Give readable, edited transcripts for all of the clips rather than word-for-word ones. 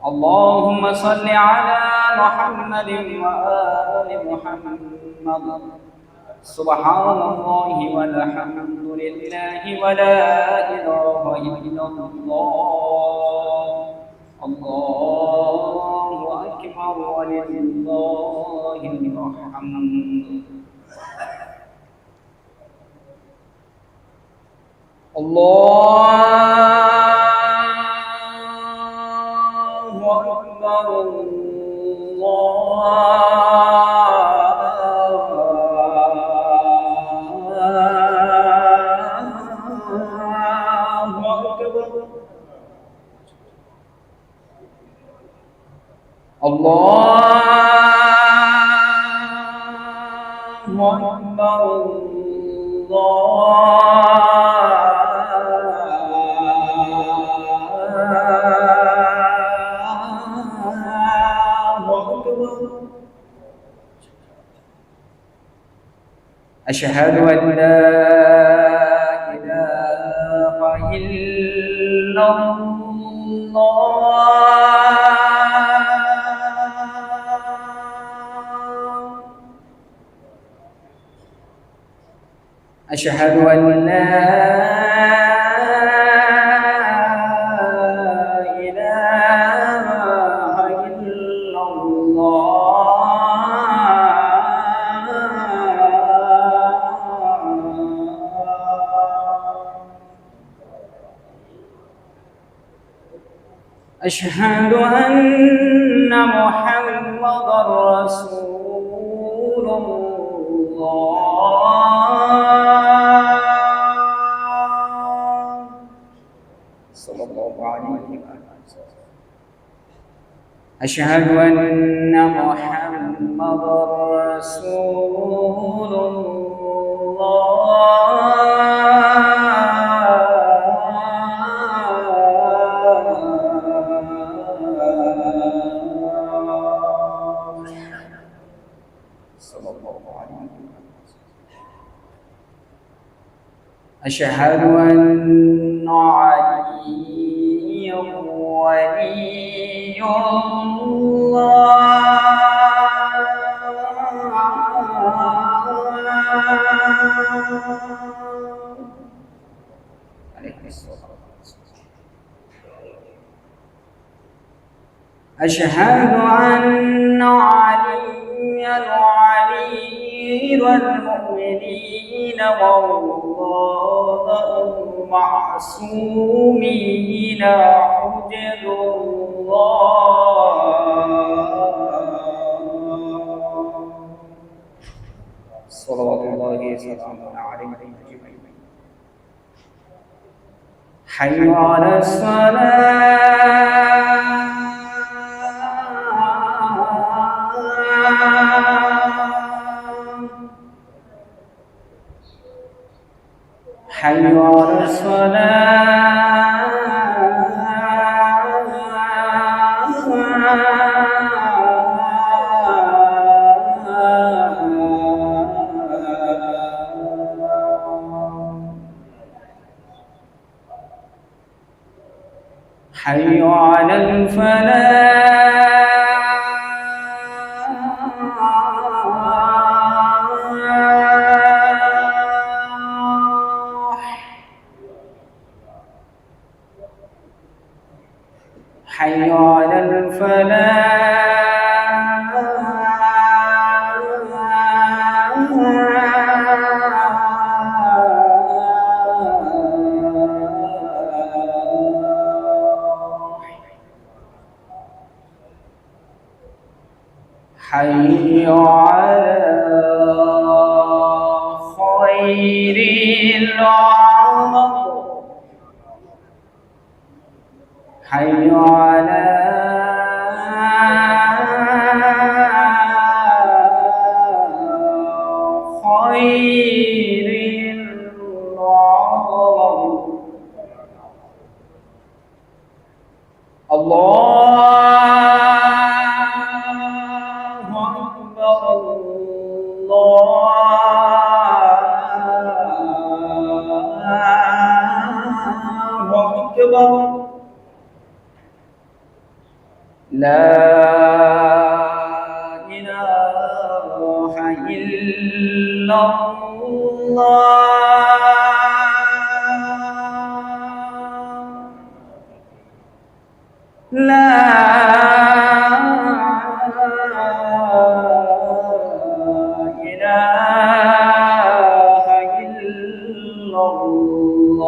اللهم صل على محمد وآل محمد. سبحان الله والحمد لله ولا إله إلا الله. الله أكبر ولله الحمد. الله أكبر. الله أكبر. أشهد أن لا إله إلا الله. أشهد أن لا إله إلا الله. أشهد أن محمدا رسول الله. صلى الله عليه وسلم. أشهد أن محمدا رسول أشهد أن علي ولي الله. أشهد أن عليا أمير المؤمنين والله معصومين حجج الله. صلوات الله وسلامه عليه أجمعين. حي على الصلاة. حي على الصلاة. حي على الفلاح. حي على الفلاح. حي على خير العمر. حي على خير العمر. الله أكبر. الله أكبر. لا إله إلا الله لا إله إلا الله.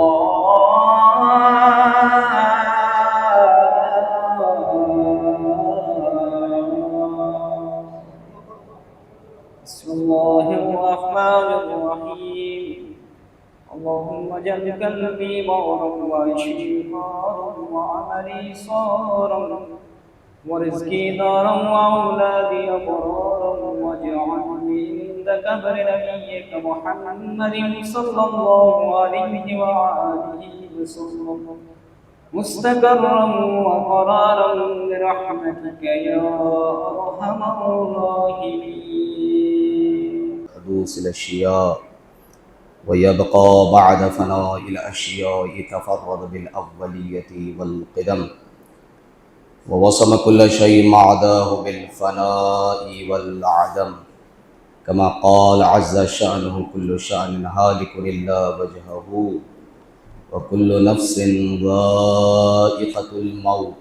بسم الله الرحمن الرحيم. اللهم اجعل قلبي نورا وعيشي نارا وعملي صارا ورزقي دارا وأولادي أبرارا واجعلني عند قبر نبيك محمد صلى الله عليه وآله وسلم مستقرا وقرارا برحمتك يا أرحم الراحمين. حدوث الأشياء ويبقى بعد فناء الأشياء تفرد بالأولية والقدم ووصم كل شيء ما عداه بالفناء والعدم كما قال عز شأنه كل شأن هالك إلا وجهه وكل نفس ذائقة الموت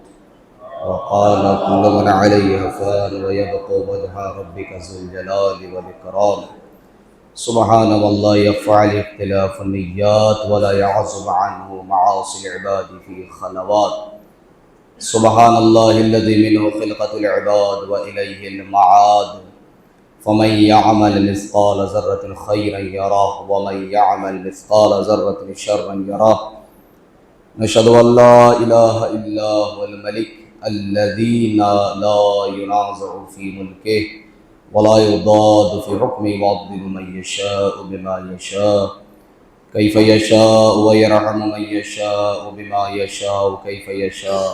وقال كل من عليها فان ويبقى وجه ربك ذو الجلال والإكرام. سبحان والله يخفى عليه اختلاف النيات ولا يعزب عنه معاصي العباد في خلوات. سبحان الله الذي منه خلقة العباد وإليه المعاد. فمن يعمل مثقال ذرة خيرا يراه ومن يعمل مثقال ذرة شرا يراه. نشهد أن لا إله إلا هو الملك الذي لا ينازع في ملكه ولا يضاد في حكمه يعذب من يشاء بما يشاء كيف يشاء ويرحم من يشاء بما يشاء كيف يشاء.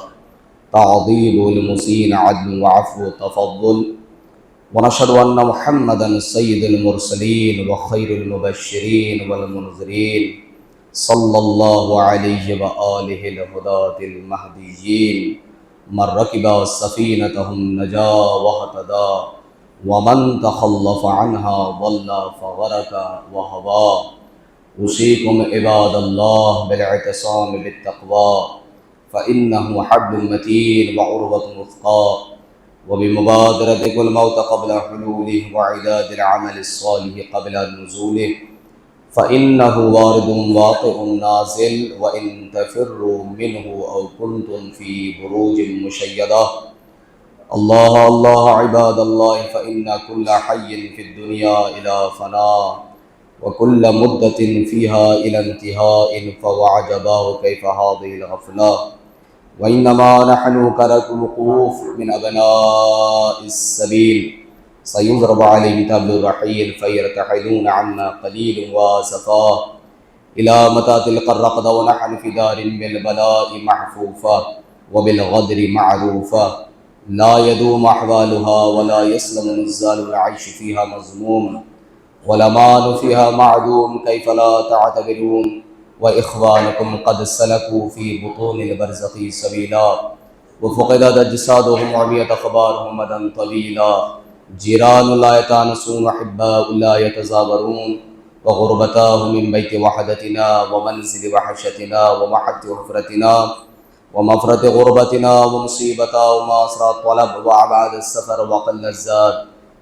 تعظيم المسيء عدل وعفو تفضل. ونشهد أن محمدا سيد المرسلين وخير المبشرين والمنذرين صلى الله عليه وآله الهداة المهديين. من ركب سفينتهم نجا واهتدى ومن تخلف عنها ضل فغرق وهوى. أوصيكم عباد الله بالاعتصام بالتقوى فإنه حبل متين وعروة وثقى وبمبادرتكم الموت قبل حلوله وعداد العمل الصالح قبل نزوله فإنه وارد واقع نازل وإن تفروا منه أو كنتم في بروج مشيدة. الله الله عباد الله فإن كل حي في الدنيا إلى فناء وكل مدة فيها إلى انتهاء فوعجباه كيف هذه الغفلة. وإنما نحن كالوقوف من أبناء السبيل سيضرب عليهم تبل الرحيل فيرتحلون عنا قليل واسفا. إلى متى تلك الرقدة ونحن في دار بالبلاء محفوفة وبالغدر معروفة لا يدوم أحوالها ولا يسلم نزال العيش فيها مذموم والأمان فيها معدوم كيف لا تعتبرون. وإخوانكم قد سلكوا في بطون البرزخ سبيلا وفقدت أجسادهم وعميت أخبارهم مدى طويلا. جيران لا يتانسون وأحباء لا يتزاورون وغربتاه من بيت وحدتنا ومنزل وحشتنا ومحط حفرتنا ومفرط غربتنا ومصيبتا وما أسرى الطلب وأبعاد السفر وقل الزاد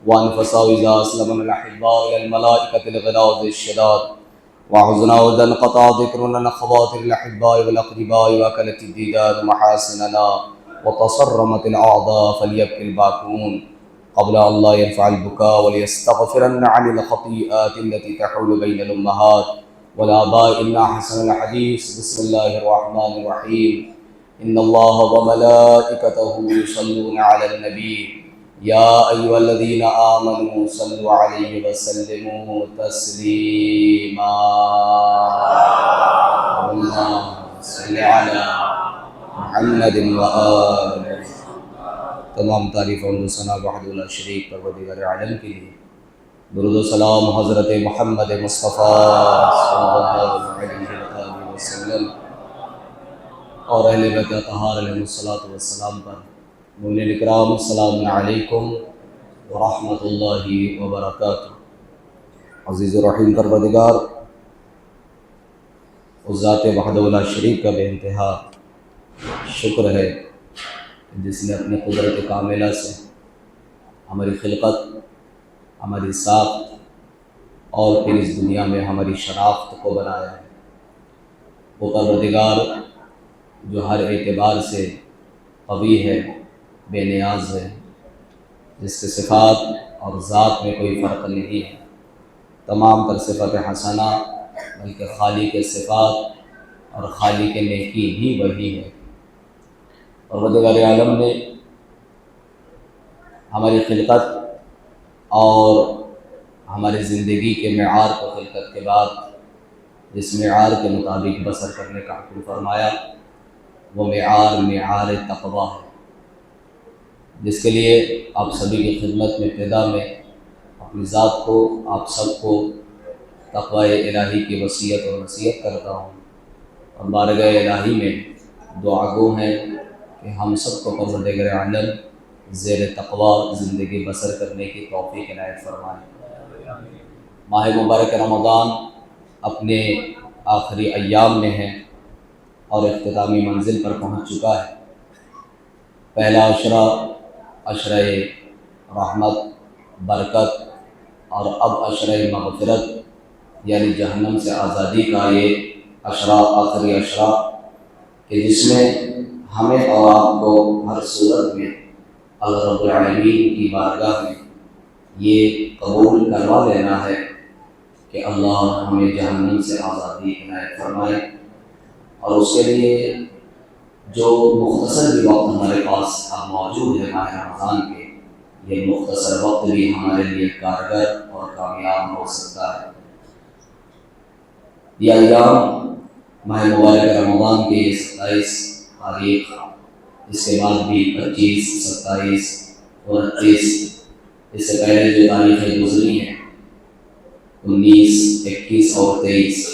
وأنفسا إذا أسلم من الأحباء إلى الملائكة الغلاظ الشداد وحزنا إذا انقطع ذكرنا عن خواطر الأحباء والأقرباء وأكلت الديدان محاسننا وتصرمت الأعضاء فليبكي الباكون قبل أن لا ينفع البكاء وليستغفرن عن الخطيئات التي تحول بين الأمهات والآباء إن أحسن الحديث. بسم الله الرحمن الرحيم. إن الله وملائكته يصلون على النبي يا أيها الذين آمنوا صلوا عليه وسلموا تسليما. اللهم صل على محمد وآله. تمام تعریف اور ثنا وحدہ لا شریک پروردگار عالم کے لیے. درود و سلام حضرت محمد مصطفیٰ صلی اللہ علیہ وسلم اور اہل بیت اطہار علیہ الصلوۃ والسلام پر. مومنین اکرام، السلام علیکم ورحمۃ اللہ وبرکاتہ۔ عزیز و رحیم پروردگار، اس ذات وحدہ لا شریک کا بے انتہا شکر ہے جس نے اپنی قدرت کاملہ سے ہماری خلقت، ہماری ساخت اور پھر اس دنیا میں ہماری شناخت کو بنایا ہے۔ وہ پروردگار جو ہر اعتبار سے قوی ہے، بے نیاز ہے، جس کے صفات اور ذات میں کوئی فرق نہیں ہے، تمام تر صفت حسنہ بلکہ خالق صفات اور خالق نیکی بھی وہی ہے۔ پروردگار عالم نے ہماری خلقت اور ہماری زندگی کے معیار کو خلقت کے بعد جس معیار کے مطابق بسر کرنے کا حکم فرمایا، وہ معیار تقویٰ ہے، جس کے لیے آپ سبھی کی خدمت میں ابتدا میں اپنی ذات کو، آپ سب کو تقوی الہی کی وصیت اور نصیحت کرتا ہوں، اور بارگاہ الہی میں دعا گو ہیں کہ ہم سب کو پروردگار عالم زیر تقوی زندگی بسر کرنے کی توفیق عنایت فرمائے۔ ماہ مبارک رمضان اپنے آخری ایام میں ہے اور اختتامی منزل پر پہنچ چکا ہے۔ پہلا عشرہ رحمت، برکت، اور اب عشرہ مغفرت یعنی جہنم سے آزادی کا یہ آخری عشرہ کہ جس میں ہمیں اور آپ کو ہر صورت میں اللہ رب العالمین کی بارگاہ میں یہ قبول کروا لینا ہے کہ اللہ ہمیں جہنم سے آزادی عنایت فرمائے، اور اس کے لیے جو مختصر بھی وقت ہمارے پاس اب موجود ہے ماہ رمضان کے، یہ مختصر وقت بھی ہمارے لیے کارگر اور کامیاب ہو سکتا ہے۔ یہ ایام ماہ مبارک رمضان کے 27 تاریخ، اس کے بعد بھی 25، 27 اور 29، اس سے پہلے جو تاریخیں گزری ہیں 19، 21 اور 23،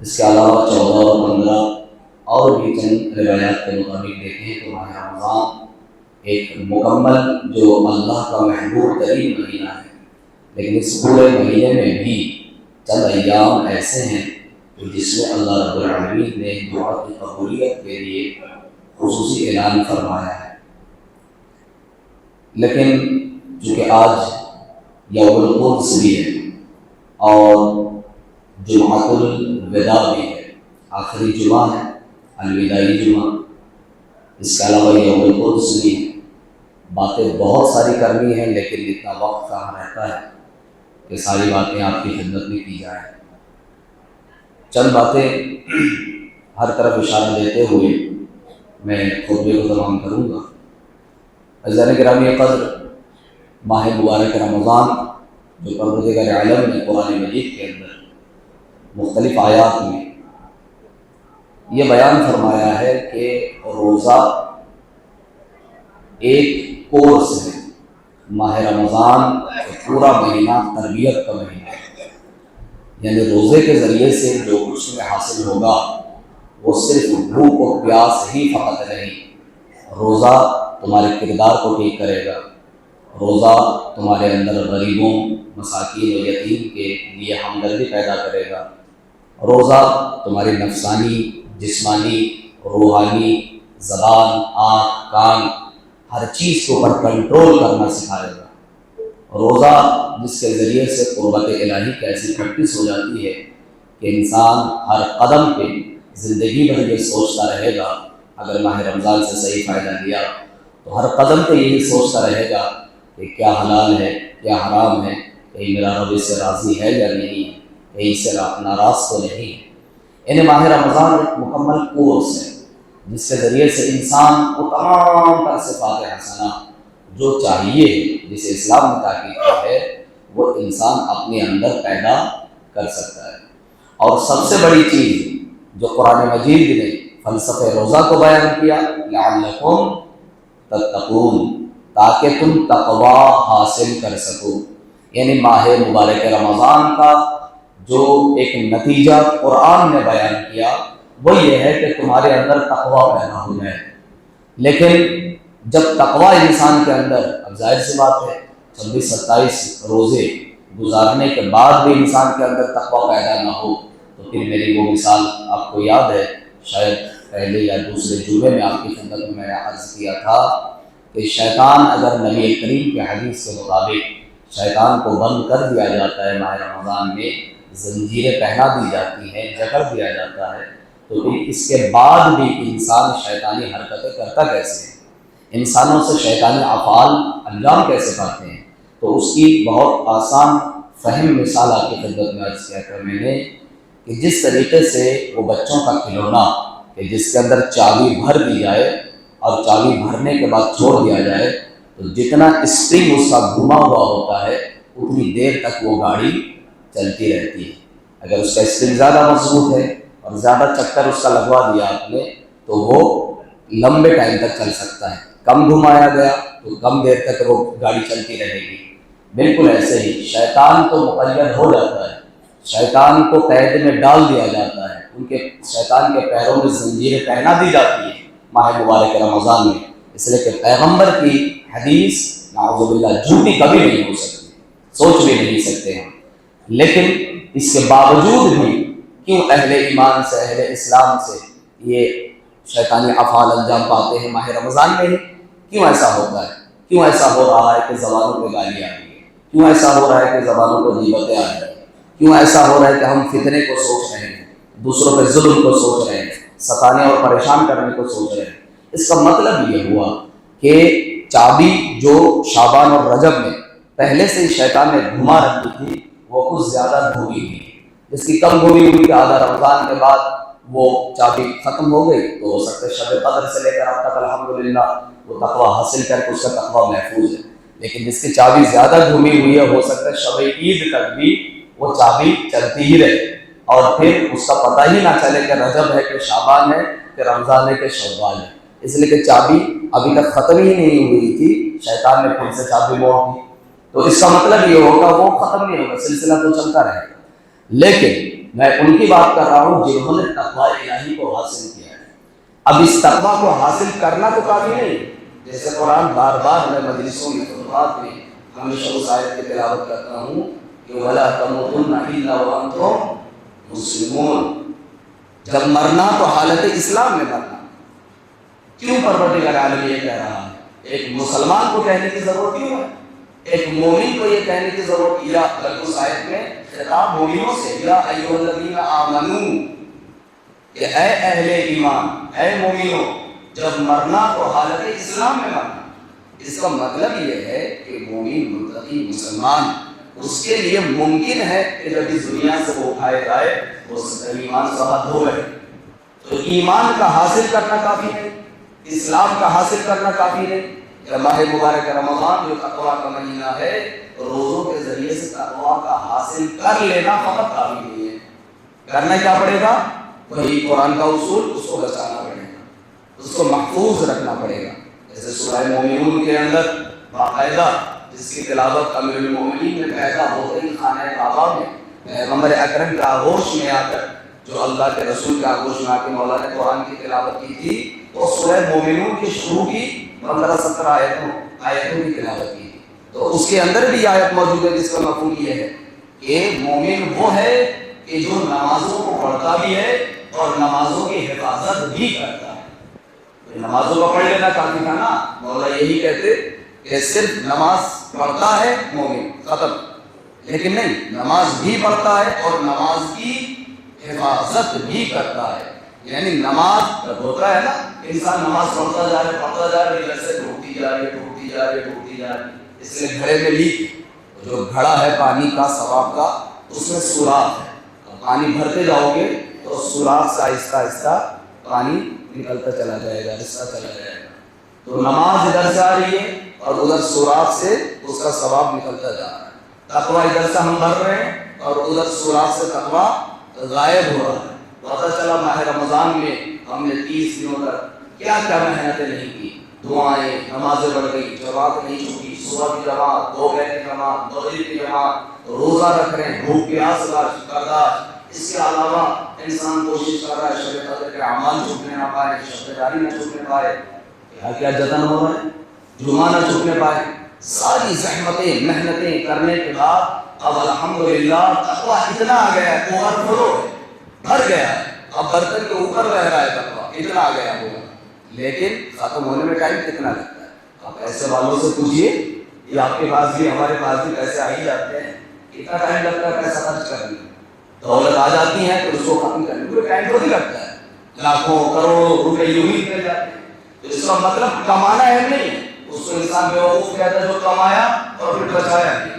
اس کے علاوہ 14 اور 15 اور بھی چند روایات کے مطابق دیکھیں تو ماہ رمضان ایک مکمل جو اللہ کا محبوب ترین مہینہ ہے، لیکن اس پورے مہینے میں بھی چند ایام ایسے ہیں کہ جس میں اللہ رب العالمین نے دعا کی قبولیت کے لیے خصوصی اعلان فرمایا ہے۔ لیکن چونکہ آج یوم القدس بھی ہے اور جمعۃ الوداع بھی ہے، آخری جمعہ ہے، الوداعی جمعہ، اس کے علاوہ یوم القدس بھی ہے، باتیں بہت ساری کرنی ہیں لیکن اتنا وقت کہاں رہتا ہے کہ ساری باتیں آپ کی خدمت میں کی جائیں۔ چند باتیں ہر طرف اشارہ دیتے ہوئے میں خطبے کو تمام کروں گا۔ عزیزان گرامی قدر، ماہ مبارک رمضان جو پروردگار عالم نے قرآن مجید کے اندر مختلف آیات میں یہ بیان فرمایا ہے کہ روزہ ایک کورس ہے۔ ماہ رمضان پورا مہینہ تربیت کا مہینہ ہے، یعنی روزے کے ذریعے سے جو کچھ میں حاصل ہوگا وہ صرف بھوک و پیاس ہی فقط نہیں، روزہ تمہارے کردار کو ٹھیک کرے گا، روزہ تمہارے اندر غریبوں، مساکین و یتیم کے لیے ہمدردی پیدا کرے گا، روزہ تمہاری نفسانی، جسمانی، روحانی، زبان، آنکھ، کان، ہر چیز کے اوپر کنٹرول کرنا سکھائے گا۔ روزہ جس کے ذریعے سے قربت الہی کی ایسی پریکٹس ہو جاتی ہے کہ انسان ہر قدم پہ زندگی بھر یہ سوچتا رہے گا، اگر ماہ رمضان سے صحیح فائدہ لیا تو ہر قدم پہ یہی سوچتا رہے گا کہ کیا حلال ہے، کیا حرام ہے، کہیں میرا رب اس سے راضی ہے یا نہیں، کہیں اس سے ناراض تو نہیں ہے۔ یعنی ماہ رمضان ایک مکمل کورس ہے جس کے ذریعے سے انسان کو تمام تر صفات حسنہ جو چاہیے، جسے اسلام نے تاکید کی ہے، وہ انسان اپنے اندر پیدا کر سکتا ہے۔ اور سب سے بڑی چیز جو قرآن مجید نے فلسفہ روزہ کو بیان کیا، لعلکم تتقون، تاکہ تم تقوی حاصل کر سکو، یعنی ماہ مبارک رمضان کا جو ایک نتیجہ قرآن نے بیان کیا وہ یہ ہے کہ تمہارے اندر تقوی پیدا ہو جائے۔ لیکن جب تقوی انسان کے اندر، اب ظاہر سی بات ہے 26-27 روزے گزارنے کے بعد بھی انسان کے اندر تقوی پیدا نہ ہو تو پھر میری وہ مثال آپ کو یاد ہے، شاید پہلے یا دوسرے جمعے میں آپ کی خدمت میں نے عرض کیا تھا کہ شیطان اگر نبی کریم کے حدیث کے مطابق شیطان کو بند کر دیا جاتا ہے، ماہ رمضان میں زنجیریں پہنا دی جاتی ہیں، جکڑ دیا جاتا ہے، تو پھر اس کے بعد بھی انسان شیطانی حرکتیں کرتا کیسے ہے، انسانوں سے شیطانی افعال انجام کیسے پاتے ہیں؟ تو اس کی بہت آسان فہم مثال آپ کی خدمت میں عرض کیا تھا میں نے کہ جس طریقے سے وہ بچوں کا کھلونا کہ جس کے اندر چابی بھر دی جائے اور چابی بھرنے کے بعد چھوڑ دیا جائے تو جتنا اسپرنگ اس کا گھما ہوا ہوتا ہے اتنی دیر تک وہ گاڑی چلتی رہتی ہے۔ اگر اس کا اسپرنگ زیادہ مضبوط ہے اور زیادہ چکر اس کا لگوا دیا آپ نے تو وہ لمبے ٹائم تک چل سکتا ہے، کم گھمایا گیا تو کم دیر تک وہ گاڑی چلتی رہے گی۔ بالکل ایسے ہی شیطان تو مقید ہو جاتا ہے، شیطان کو قید میں ڈال دیا جاتا ہے، ان کے شیطان کے پیروں میں زنجیریں پہنا دی جاتی ہیں ماہ مبارک رمضان میں، اس لیے کہ پیغمبر کی حدیث نعوذ باللہ جھوٹی کبھی نہیں ہو سکتی، سوچ بھی نہیں سکتے ہیں۔ لیکن اس کے باوجود بھی کیوں اہل ایمان سے، اہل اسلام سے یہ شیطانی افعال انجام پاتے ہیں ماہ رمضان میں ہی؟ کیوں ایسا ہوتا ہے؟ کیوں ایسا ہو رہا ہے کہ زبانوں پہ گالیاں آ رہی ہیں؟ کیوں ایسا ہو رہا ہے کہ زبانوں پہ غیبتیں آ رہی ہیں؟ کیوں ایسا ہو رہا ہے کہ ہم فتنے کو سوچ رہے ہیں، دوسروں پہ ظلم کو سوچ رہے ہیں، ستانے اور پریشان کرنے کو سوچ رہے ہیں؟ اس کا مطلب یہ ہوا کہ چابی جو شعبان اور رجب میں پہلے سے ہی شیطان نے گھما رکھی تھی وہ کچھ زیادہ گھومی ہوئی، جس کی کم گھومی ہوئی کہ آدھا رمضان کے بعد وہ چابی ختم ہو گئی تو ہو سکتا ہے شب قدر سے لے کر اب تک الحمدللہ وہ تقویٰ حاصل کر کے اس کا تقویٰ محفوظ ہے، لیکن جس کی چابی زیادہ گھومی ہوئی ہے ہو سکتا ہے شب عید تک بھی وہ چابی چلتی ہی رہے اور پھر اس کا پتہ ہی نہ چلے کہ رجب ہے کہ شعبان ہے کہ رمضان ہے کہ شوال ہے، اس لیے کہ چابی ابھی تک ختم ہی نہیں ہوئی تھی، شیطان نے پھر سے چابی موڑ دی، تو اس کا مطلب یہ ہوگا وہ ختم نہیں ہوگا، سلسلہ تو چلتا رہے گا۔ لیکن میں ان کی بات کر رہا ہوں جنہوں نے تقویٰ الہی کو حاصل کیا ہے۔ اب اس تقویٰ کو حاصل کرنا تو کافی نہیں، جیسے قرآن بار بار میں مجلسوں میں خطبات میں ہمیشہ اس آیت کی تلاوت کرتا ہوں کہ وَلَا تَمُوتُنَّ إِلَّا وَأَنْتُمْ مُسْلِمُونَ، جب مرنا تو حالت اسلام میں مرنا۔ کیوں پروردگار عالم یہ کہہ رہا ہے؟ ایک مسلمان کو کہنے کی ضرورت کیوں ہے؟ ایک مومن کو یہ کہنے کی ضرورت کیا بلکہ اس آیت میں خطاب مومنوں سے، یا ایھا الذین آمنوا، کہ اے اہل ایمان، اے مومنوں، جب مرنا تو حالت اسلام میں مرنا۔ اس کا مطلب یہ ہے کہ مومن متقی مسلمان اس کے لیے ممکن ہے کہ جب اس دنیا سے وہ اٹھائے جائے وہ ایمان صحت ہو گئے، تو ایمان کا حاصل کرنا کافی ہے، اسلام کا حاصل کرنا کافی ہے۔ ماہ مبارک رمضان جو تقویٰ کا مہینہ ہے، روزوں کے ذریعے سے تقویٰ کا حاصل کر لینا فقط کافی نہیں ہے، کرنا کیا پڑے گا؟ وہی قرآن کا اصول، اس کو بچانا پڑے گا، اس کو محفوظ رکھنا پڑے گا۔ جیسے سورہ مومنون کے اندر باقاعدہ جس کی تلاوت امیر المومنین میں پیدا ہو گئی خانہ کعبہ میں، پیغمبر اکرم کے آغوش میں آ کر، جو اللہ کے رسول کے آغوش میں آ کے مولا نے قرآن کی تلاوت کی تھی، تو سورہ مومنون کی شروع کی 15-17 آیتوں کی تلاوت کی تھی، تو اس کے اندر بھی آیت موجود ہے جس کا مفہوم یہ ہے کہ مومن وہ ہے کہ جو نمازوں کو پڑھتا بھی ہے اور نمازوں کی حفاظت بھی کرتا ہے۔ نمازوں کو پڑھ لینا کافی تھا نا، مولا یہی کہتے کہ صرف نماز پڑھتا ہے مومن، ختم، لیکن نہیں، نماز بھی پڑھتا ہے اور نماز کی حفاظت بھی کرتا ہے۔ یعنی نماز جب ہوتا ہے نا، انسان نماز پڑھتا جا رہا ہے جیسے ٹوٹتی جا رہی ہے، اس لیے گھڑے میں لیک، جو گھڑا ہے پانی کا ثواب کا اس میں سوراخ ہے، پانی بھرتے جاؤ گے تو سوراخ سے آہستہ آہستہ پانی نکلتا چلا جائے گا، رستا چلا جائے گا۔ تو نماز ادھر سے آ رہی ہے اور ادھر سوراخ سے اس کا ثواب نکلتا جا رہا ہے، تقویٰ ادھر سے ہم بھر رہے ہیں اور ادھر سوراخ سے تقویٰ غائب ہو رہا ہے۔ پتہ چلا ماہ رمضان میں ہم نے 30 دنوں تک کیا کیا محنتیں نہیں کی، دعائیں، نمازیں بڑھ گئی، جماعت نہیں چھوٹی، صبح کی جماعت، دوپہر کی جماعت، مغرب کی جماعت، روزہ رکھ رہے ہیں، بھوک پیاس برداشت، اس کے علاوہ انسان کوشش کر رہا ہے شب قدر کے اعمال چھوٹنے نہ پائے، شب داری نہ چھوٹنے پائے، کیا کیا جتن ہو رہے ہیں، جمعہ نہ چھپنے پائے، ساری زحمتیں محنتیں کرنے کے بعد اب الحمدللہ تقویٰ اتنا آ گیا ہے، اوور فلو بھر گیا ہے، اب برتن کے اوپر رہ رہا ہے تقویٰ، اتنا آ گیا ہوگا، لیکن ختم ہونے میں ٹائم کتنا لگتا ہے؟ آپ پیسے والوں سے پوچھیے، یہ آپ کے پاس بھی ہمارے پاس بھی پیسے آ ہی جاتے ہیں، کتنا ٹائم لگتا ہے پیسہ خرچ کرنے میں؟ دولت آ جاتی ہے تو اس کو ختم کرنے میں کوئی ٹائم تھوڑی لگتا ہے، لاکھوں کروڑوں روپے یوں ہی نکل جاتے ہیں۔ تو اس کا مطلب کمانا اہم نہیں ہے، اس کو انسان بیوقوف کہتا ہے جو کمایا اور پھر بچایا نہیں۔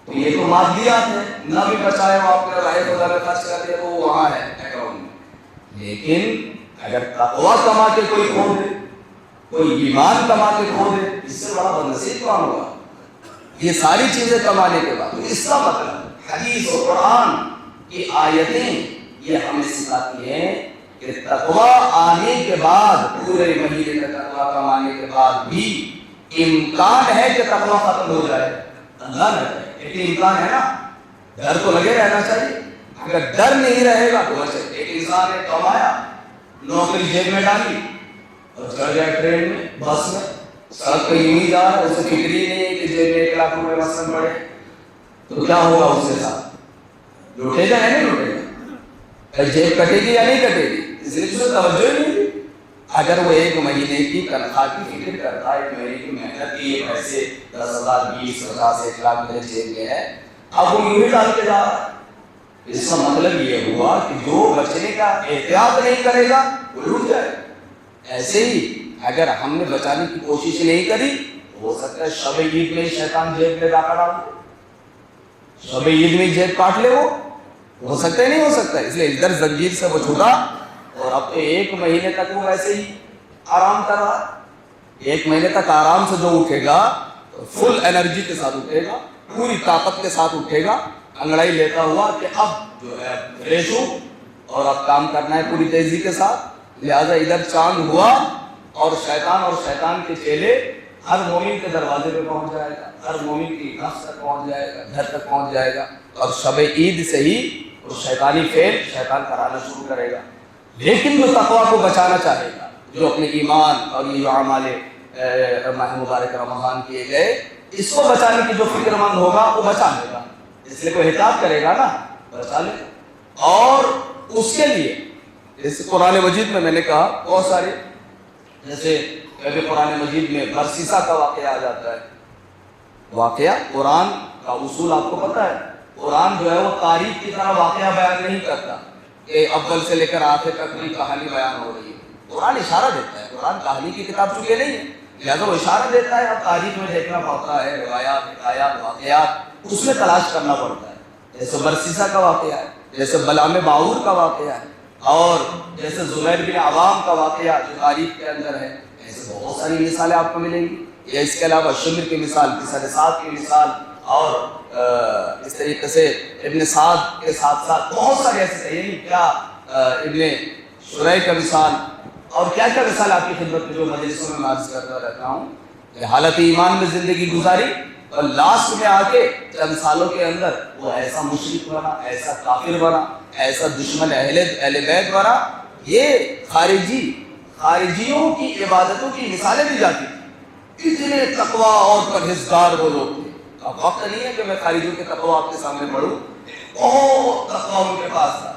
تو یہ تو مادیات ہے، نہ بھی بچایا وہ آپ نے رائے خدا میں خرچ کر دیا تو وہ وہاں ہے اکاؤنٹ میں، لیکن اگر تقویٰ کما کے کوئی کھو دے، کوئی ایمان کما کے کھو دے، اس سے بڑا بدنصیب کون ہوگا؟ یہ ساری چیزیں کمانے کے بعد اس کا مطلب حدیث و قرآن کی آیتیں یہ ہمیں سکھاتی ہیں کہ تقویٰ آنے کے بعد، پورے مہینے کا تقویٰ کمانے کے بعد بھی امکان ہے کہ تقویٰ ختم ہو جائے، اللہ نہ کرے، لیکن امکان ہے نا، ڈر تو لگے رہنا چاہیے۔ اگر ڈر نہیں رہے گا تو بچے، ایک انسان نے کمایا، نوکری جیب میں ڈالی اور چڑھ گیا ٹرین میں، بس میں، سڑک پہ یوں ہی جا رہا ہے، اسے فکر ہی نہیں کہ جیب میں 1 لاکھ روپے مثلاً پڑے، تو کیا ہوگا اس کے ساتھ؟ لوٹے گا یا نہیں لوٹے گا؟ جیب کٹے گی یا نہیں کٹے گی؟ اس لیے اسے توجہ ہی نہیں دی۔ اگر وہ 1 مہینے کی تنخواہ کی فکر کرتا ہے، 1 مہینے کی محنت کی، یہ پیسے 10,000 20 50 1 لاکھ میرے جیب میں ہے، اب وہ یوں ہی ڈال کے جا رہا ہے۔ اس کا مطلب یہ ہوا کہ جو بچنے کا احتیاط نہیں کرے گا وہ لوٹ جائے گا۔ ایسے ہی اگر ہم نے بچانے کی کوشش نہیں کری، ہو سکتا ہے شب عید میں شیطان جیب میں ڈاکہ ڈال دے، شب عید میں جیب کاٹ لے، وہ ہو سکتا ہے نہیں ہو سکتا، اس لیے ادھر زنجیر سے وہ چھوٹا، اور اب تو 1 مہینے تک وہ ویسے ہی آرام کر رہا ہے۔ 1 مہینے تک آرام سے جو اٹھے گا فل انرجی کے ساتھ اٹھے گا، پوری طاقت کے ساتھ اٹھے گا، انگڑائی لیتا ہوا کہ اب جو ہے فریش ہوں اور اب کام کرنا ہے پوری تیزی کے ساتھ۔ لہٰذا ادھر چاند ہوا اور شیطان کے چیلے ہر مومن کے دروازے پہ پہنچ جائے گا، ہر مومن کی نفس تک پہنچ جائے گا، گھر تک پہنچ جائے گا، اور شب عید سے ہی وہ شیطانی فعل شیطان کرانا شروع کرے گا۔ لیکن جو تقویٰ کو بچانا چاہے گا، جو اپنے ایمان اور یہ جو اعمال ماہ مبارک رمضان کیے گئے، اس کو بچانے کی جو فکر مند ہوگا وہ بچا لے گا، اس لیے کوئی احتیاط کرے گا نا، بچا لے گا۔ اور اس کے لیے جیسے قرآن مجید میں نے کہا بہت سارے، جیسے قرآن مجید میں برسیسا کا واقعہ آ جاتا ہے۔ واقعہ قرآن کا اصول آپ کو پتہ ہے، قرآن جو ہے وہ تاریخ کی طرح واقعہ بیان نہیں کرتا کہ اول سے لے کر آخر تک کوئی کہانی بیان ہو رہی ہے۔ قرآن اشارہ دیتا ہے، قرآن کہانی کی کتاب چکے نہیں ہے، لہٰذا وہ اشارہ دیتا ہے، اب تاریخ میں دیکھنا پڑتا ہے، روایات حکایات واقعات اس میں تلاش کرنا پڑتا ہے۔ جیسے برسیسا کا واقعہ ہے، جیسے بلعام باعور کا واقعہ ہے، اور جیسے زبیر بن عوام کا واقعہ جو تاریخ کے اندر ہے، ایسے بہت ساری مثالیں آپ کو ملیں گی۔ یا اس کے علاوہ شمر کی مثال، کسر سعد کی مثال، اور اس طریقے سے ابن سعد کے ساتھ ساتھ بہت سارے ایسے ہیں، کیا ابن شریح کا مثال، اور کیا کیا مثال آپ کی خدمت میں جو مجلسوں میں عرض کرتا رہتا ہوں کہ حالت ایمان میں زندگی گزاری اور لاسٹ میں آ کے چند سالوں کے اندر وہ ایسا مشرک بنا، ایسا کافر بنا، ایسا دشمن اہل بیت بنا۔ یہ خارجیوں کی عبادتوں کی مثالیں دی جاتی تھیں، اتنے تقویٰ اور پرہیزگار وہ لوگ تھے۔ اب وقت نہیں ہے کہ میں خارجیوں کے تقویٰ آپ کے سامنے پڑھوں، بہت تقویٰ ان کے پاس تھا۔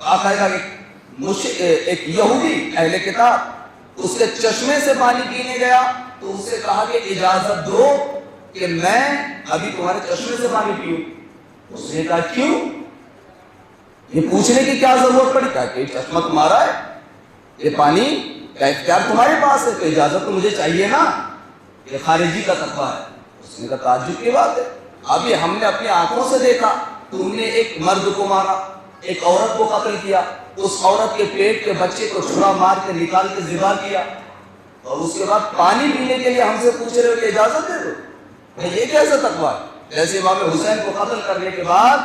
باقاعدہ ایک یہودی اہل کتاب اس کے چشمے سے پانی پینے گیا تو اس سے کہا کہ اجازت دو کہ میں ابھی تمہارے چشمے سے پانی پیوں۔ اس نے کہا کیوں؟ یہ پوچھنے کی کیا ضرورت پڑی؟ کہا کہ چشمہ تمہارا ہے، یہ پانی کا اختیار تمہارے پاس ہے، تو اجازت تو مجھے چاہیے نا۔ یہ خارجی کا تقویٰ ہے۔ اس نے کہا تعجب کی بات ہے، ابھی ہم نے اپنی آنکھوں سے دیکھا تم نے ایک مرد کو مارا، ایک عورت کو قتل کیا، اس عورت کے پیٹ کے بچے کو چھڑا مار کے نکال کے ذبح کیا، اور اس کے بعد پانی پینے کے لیے ہم سے پوچھ رہے ہو کہ اجازت دے دو۔ یہ کیسا تقویٰ ہے؟ جیسے امام حسین کو قتل کرنے کے بعد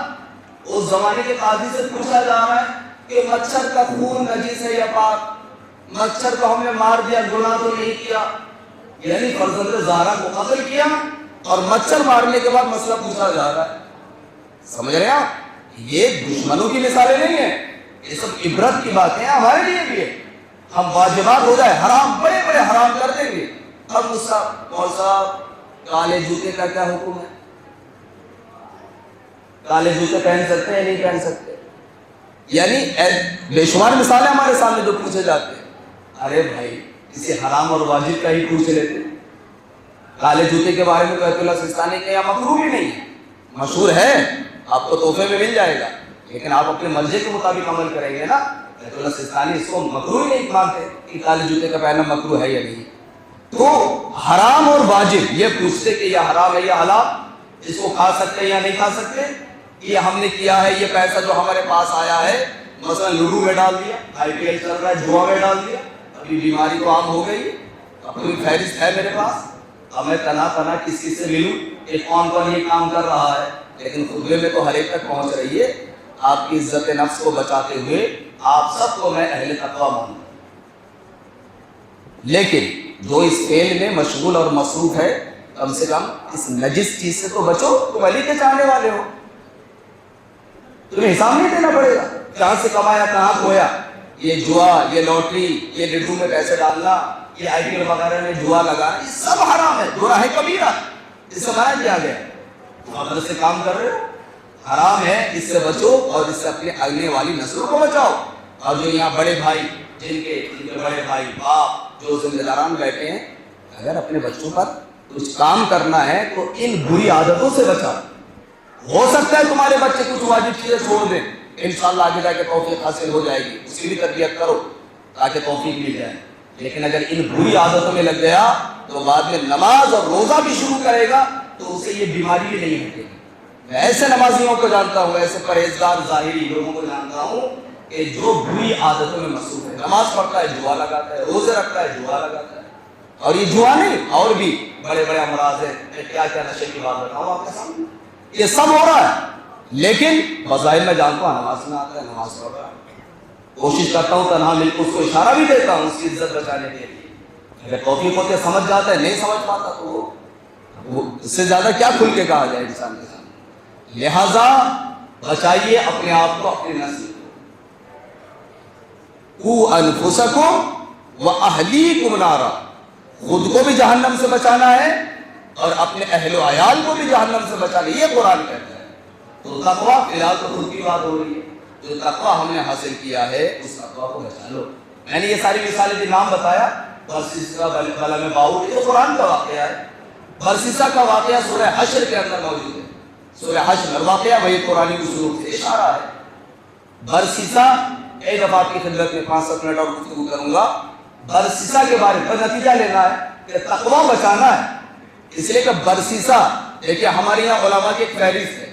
اس زمانے کے قاضی سے پوچھا جا رہا ہے کہ مچھر کا خون نجیس ہے یا پاک؟ مچھر کو ہم نے مار دیا، گناہ تو نہیں کیا، یعنی فرزند زہرا کو قتل کیا اور مچھر مارنے کے بعد مسئلہ پوچھا جا رہا ہے۔ سمجھ رہے ہیں آپ؟ یہ دشمنوں کی مثالیں نہیں ہیں، یہ سب عبرت کی باتیں ہیں، ہمارے لیے بھی ہے۔ ہم واجبات ہو جائے حرام بڑے بڑے حرام کر دیں گے. اب مول صاحب کالے جوتے کا کیا حکم ہے؟ کالے جوتے پہن سکتے ہیں نہیں پہن سکتے؟ یعنی بے شمار مثالیں ہمارے سامنے جو پوچھے جاتے ہیں. ارے بھائی کسی حرام اور واجب کا ہی پوچھ لیتے. کالے جوتے کے بارے میں تو ایت اللہ سستانی کے یہاں مکروہ بھی نہیں ہے، مشہور ہے، آپ کو تحفے میں مل جائے گا، لیکن آپ اپنے مرضی کے مطابق عمل کریں گے نا. ایت اللہ سستانی اس کو مکروہ ہی نہیں مانتے کہ کالے جوتے کا پہننا مکروہ ہے یا نہیں. تو حرام اور واجب یہ پوچھتے کہ یہ حرام ہے یا حلال، اس کو کھا سکتے یا نہیں کھا سکتے. یہ ہم نے کیا ہے، یہ پیسہ جو ہمارے پاس آیا ہے مثلا لوڈو میں ڈال دیا، IPL چل رہا ہے جوا میں ڈال دیا، ابھی بیماری تو عام ہو گئی، اپنی فہرست ہے میرے پاس، اب میں تنہا کس سے ملوں کہ کون کون یہ کام کر رہا ہے. لیکن خطبے میں تو ہر ایک تک پہنچ رہی ہے. آپ کی عزت نفس کو بچاتے ہوئے آپ سب کو میں اہل تقویٰ مانوں، لیکن جو اس فعل میں مشغول اور مصروف ہے کم سے کم اس نجس چیز سے تو بچو. تم علی کے چاہنے والے ہو، تمہیں حساب نہیں دینا پڑے گا کہاں سے کمایا کہاں کھویا. یہ جوا، یہ لاٹری، یہ لڈو میں پیسے ڈالنا، یہ IPL وغیرہ میں جوا لگانا، یہ سب حرام ہے، گناہ ہے کبیرہ، اس سے منع کیا گیا. آپ غلط سے کام کر رہے ہو، حرام ہے، اس سے بچو اور اس سے اپنے آنے والی نسلوں کو بچاؤ. اور جو یہاں بڑے بھائی جن کے بڑے بھائی باپ جو ذمہ داران بیٹھے ہیں، اگر اپنے بچوں پر کچھ کام کرنا ہے تو ان بری عادتوں سے بچاؤ. ہو سکتا ہے تمہارے بچے کچھ واجب چیزیں چھوڑ دیں، انشاءاللہ آگے جا کے توفیق حاصل ہو جائے گی، اس کی بھی تربیت کرو تاکہ توفیق مل جائے. لیکن اگر ان بری عادتوں میں لگ گیا تو بعد میں نماز اور روزہ بھی شروع کرے گا تو اسے یہ بیماری بھی نہیں ہٹے گی. میں ایسے نمازیوں کو جانتا ہوں، ایسے پرہیزگار ظاہری لوگوں کو جانتا ہوں کہ جو بری عادتوں میں مصروف ہے، نماز پڑھتا ہے جوا لگاتا ہے، روزے رکھتا ہے جوا لگاتا ہے. اور یہ جوا نہیں، اور بھی بڑے بڑے امراض ہیں، میں کیا کیا نشے کی بات بتاؤں آپ کے سامنے. یہ سب ہو رہا ہے، لیکن بظاہر میں جانتا ہوں نماز میں آتا ہے، نماز پڑھ رہا ہے. کوشش کرتا ہوں تنہا مل کو اس کو اشارہ بھی دیتا ہوں اس کی عزت بچانے کے لیے. اگر توفیق ہوتے سمجھ جاتا ہے، نہیں سمجھ پاتا تو وہ اس سے زیادہ کیا کھل کے کہا جائے انسان کے سامنے. لہذا بچائیے اپنے آپ کو، اپنی نسل کو. قُوا أَنفُسَكُمْ وَأَهْلِيكُمْ نَارًا، خود کو بھی جہنم سے بچانا ہے اور اپنے اہل و عیال کو بھی جہنم سے بچانا ہے، یہ قرآن کہتا ہے. تو تقویٰ فی الحال تو خود کی بات ہو رہی ہے، جو تقویٰ ہم نے حاصل کیا ہے اس تقویٰ کو بچا لو. میں نے یہ ساری مثالیں جو نام بتایا، برسیسہ، بلم باؤ، یہ تو قرآن کا واقعہ ہے. برسیسہ کا واقعہ سورہ حشر کے اندر موجود ہے. سورہ حشر واقعہ وہی قرآنی اصول سے اشارہ ہے. برسیسہ ایک دفعہ آپ کی خدمت میں 5-7 منٹ اور گفتگو کروں گا. برسیسہ کے بارے میں نتیجہ لینا ہے کہ تقویٰ بچانا ہے. اس لیے کہ برسیسہ دیکھیے ہمارے یہاں علماء کی ایک فہرست ہے،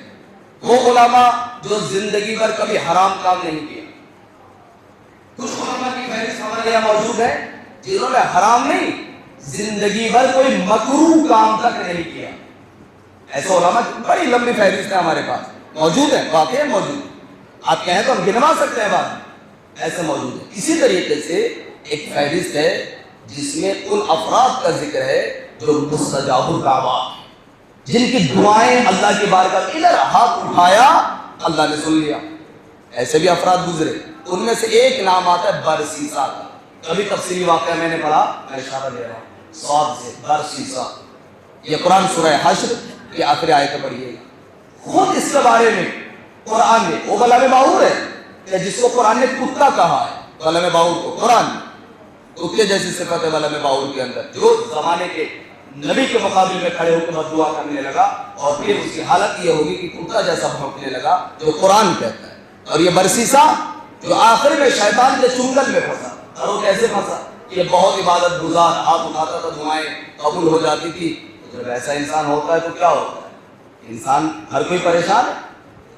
وہ علماء جو زندگی بھر کبھی حرام کام نہیں کیا. کچھ علماء کی فہرست ہمارے یہاں موجود ہے جنہوں نے حرام نہیں، زندگی بھر کوئی مکروہ کام تک نہیں کیا. ایسے علماء کی بڑی لمبی فہرست ہے ہمارے پاس موجود ہے، واقعی موجود ہے. آپ کہیں تو ہم گنوا سکتے ہیں بات، ایسے موجود ہے. اسی طریقے سے ایک فہرست ہے جس میں ان افراد کا ذکر ہے جو مستجاب الدعوات، جن کی دعائیں اللہ کی بارگاہ میں ادھر ہاتھ اٹھایا اللہ نے سن لیا. ایسے بھی افراد گزرے. ان میں سے ایک نام آتا ہے برسیسہ کا. کبھی تفصیلی واقعہ میں نے پڑھا، میں اشارہ دے رہا ہوں صاد سے، برسیسہ. یہ قرآن سورہ حشر کی آخری آیت پڑھیے گا. خود اس کے بارے میں قرآن میں، وہ بلم باؤر ہے جس کو قرآن نے کتا کہا ہے، بلم باؤر کو قرآن کتے جیسی صفت ہے بلم باؤر کے اندر، جو زمانے کے نبی کے مقابل میں کھڑے ہو کے بد دعا کرنے لگا اور پھر اس کی حالت یہ ہوگی کہ کتا جیسا بھونکنے لگا، جو قرآن کہتا ہے. اور یہ برسیسہ جو آخر میں شیطان کے چنگل میں پھنسا. اور وہ کیسے پھنسا؟ یہ بہت عبادت گزار، ہاتھ اٹھاتا تھا، دعائیں قبول ہو جاتی تھی. جب ایسا انسان ہوتا ہے تو کیا ہوتا ہے؟ انسان ہر کوئی پریشان ہے،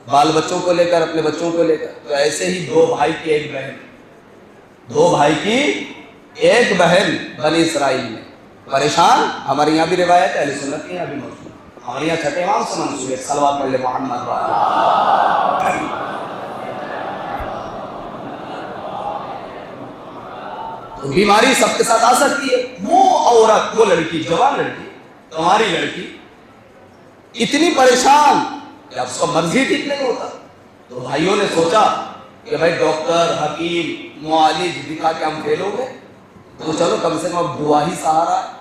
بال بچوں کو لے کر، اپنے بچوں کو لے کر. تو ایسے ہی 2 بھائی کی ایک بہن، 2 بھائی کی ایک بہن بنی اسرائیل میں پریشان. ہمارے یہاں بھی روایت ہے، اہل سنت کے یہاں بھی موجود ہے. ہمارے یہاں چھٹے امام سے منسوب ہے، صلوات پڑھ لے محمد تو بیماری سب کے ساتھ آ سکتی ہے. وہ عورت، وہ لڑکی، جوان لڑکی، تمہاری لڑکی اتنی پریشان کہ اب اس کا مرض ہی ٹھیک نہیں ہوتا. تو بھائیوں نے سوچا کہ بھائی ڈاکٹر حکیم معالج دکھا کے ہم فیل ہو گئے، تو چلو کم سے کم اب دعا ہی سہارا ہے۔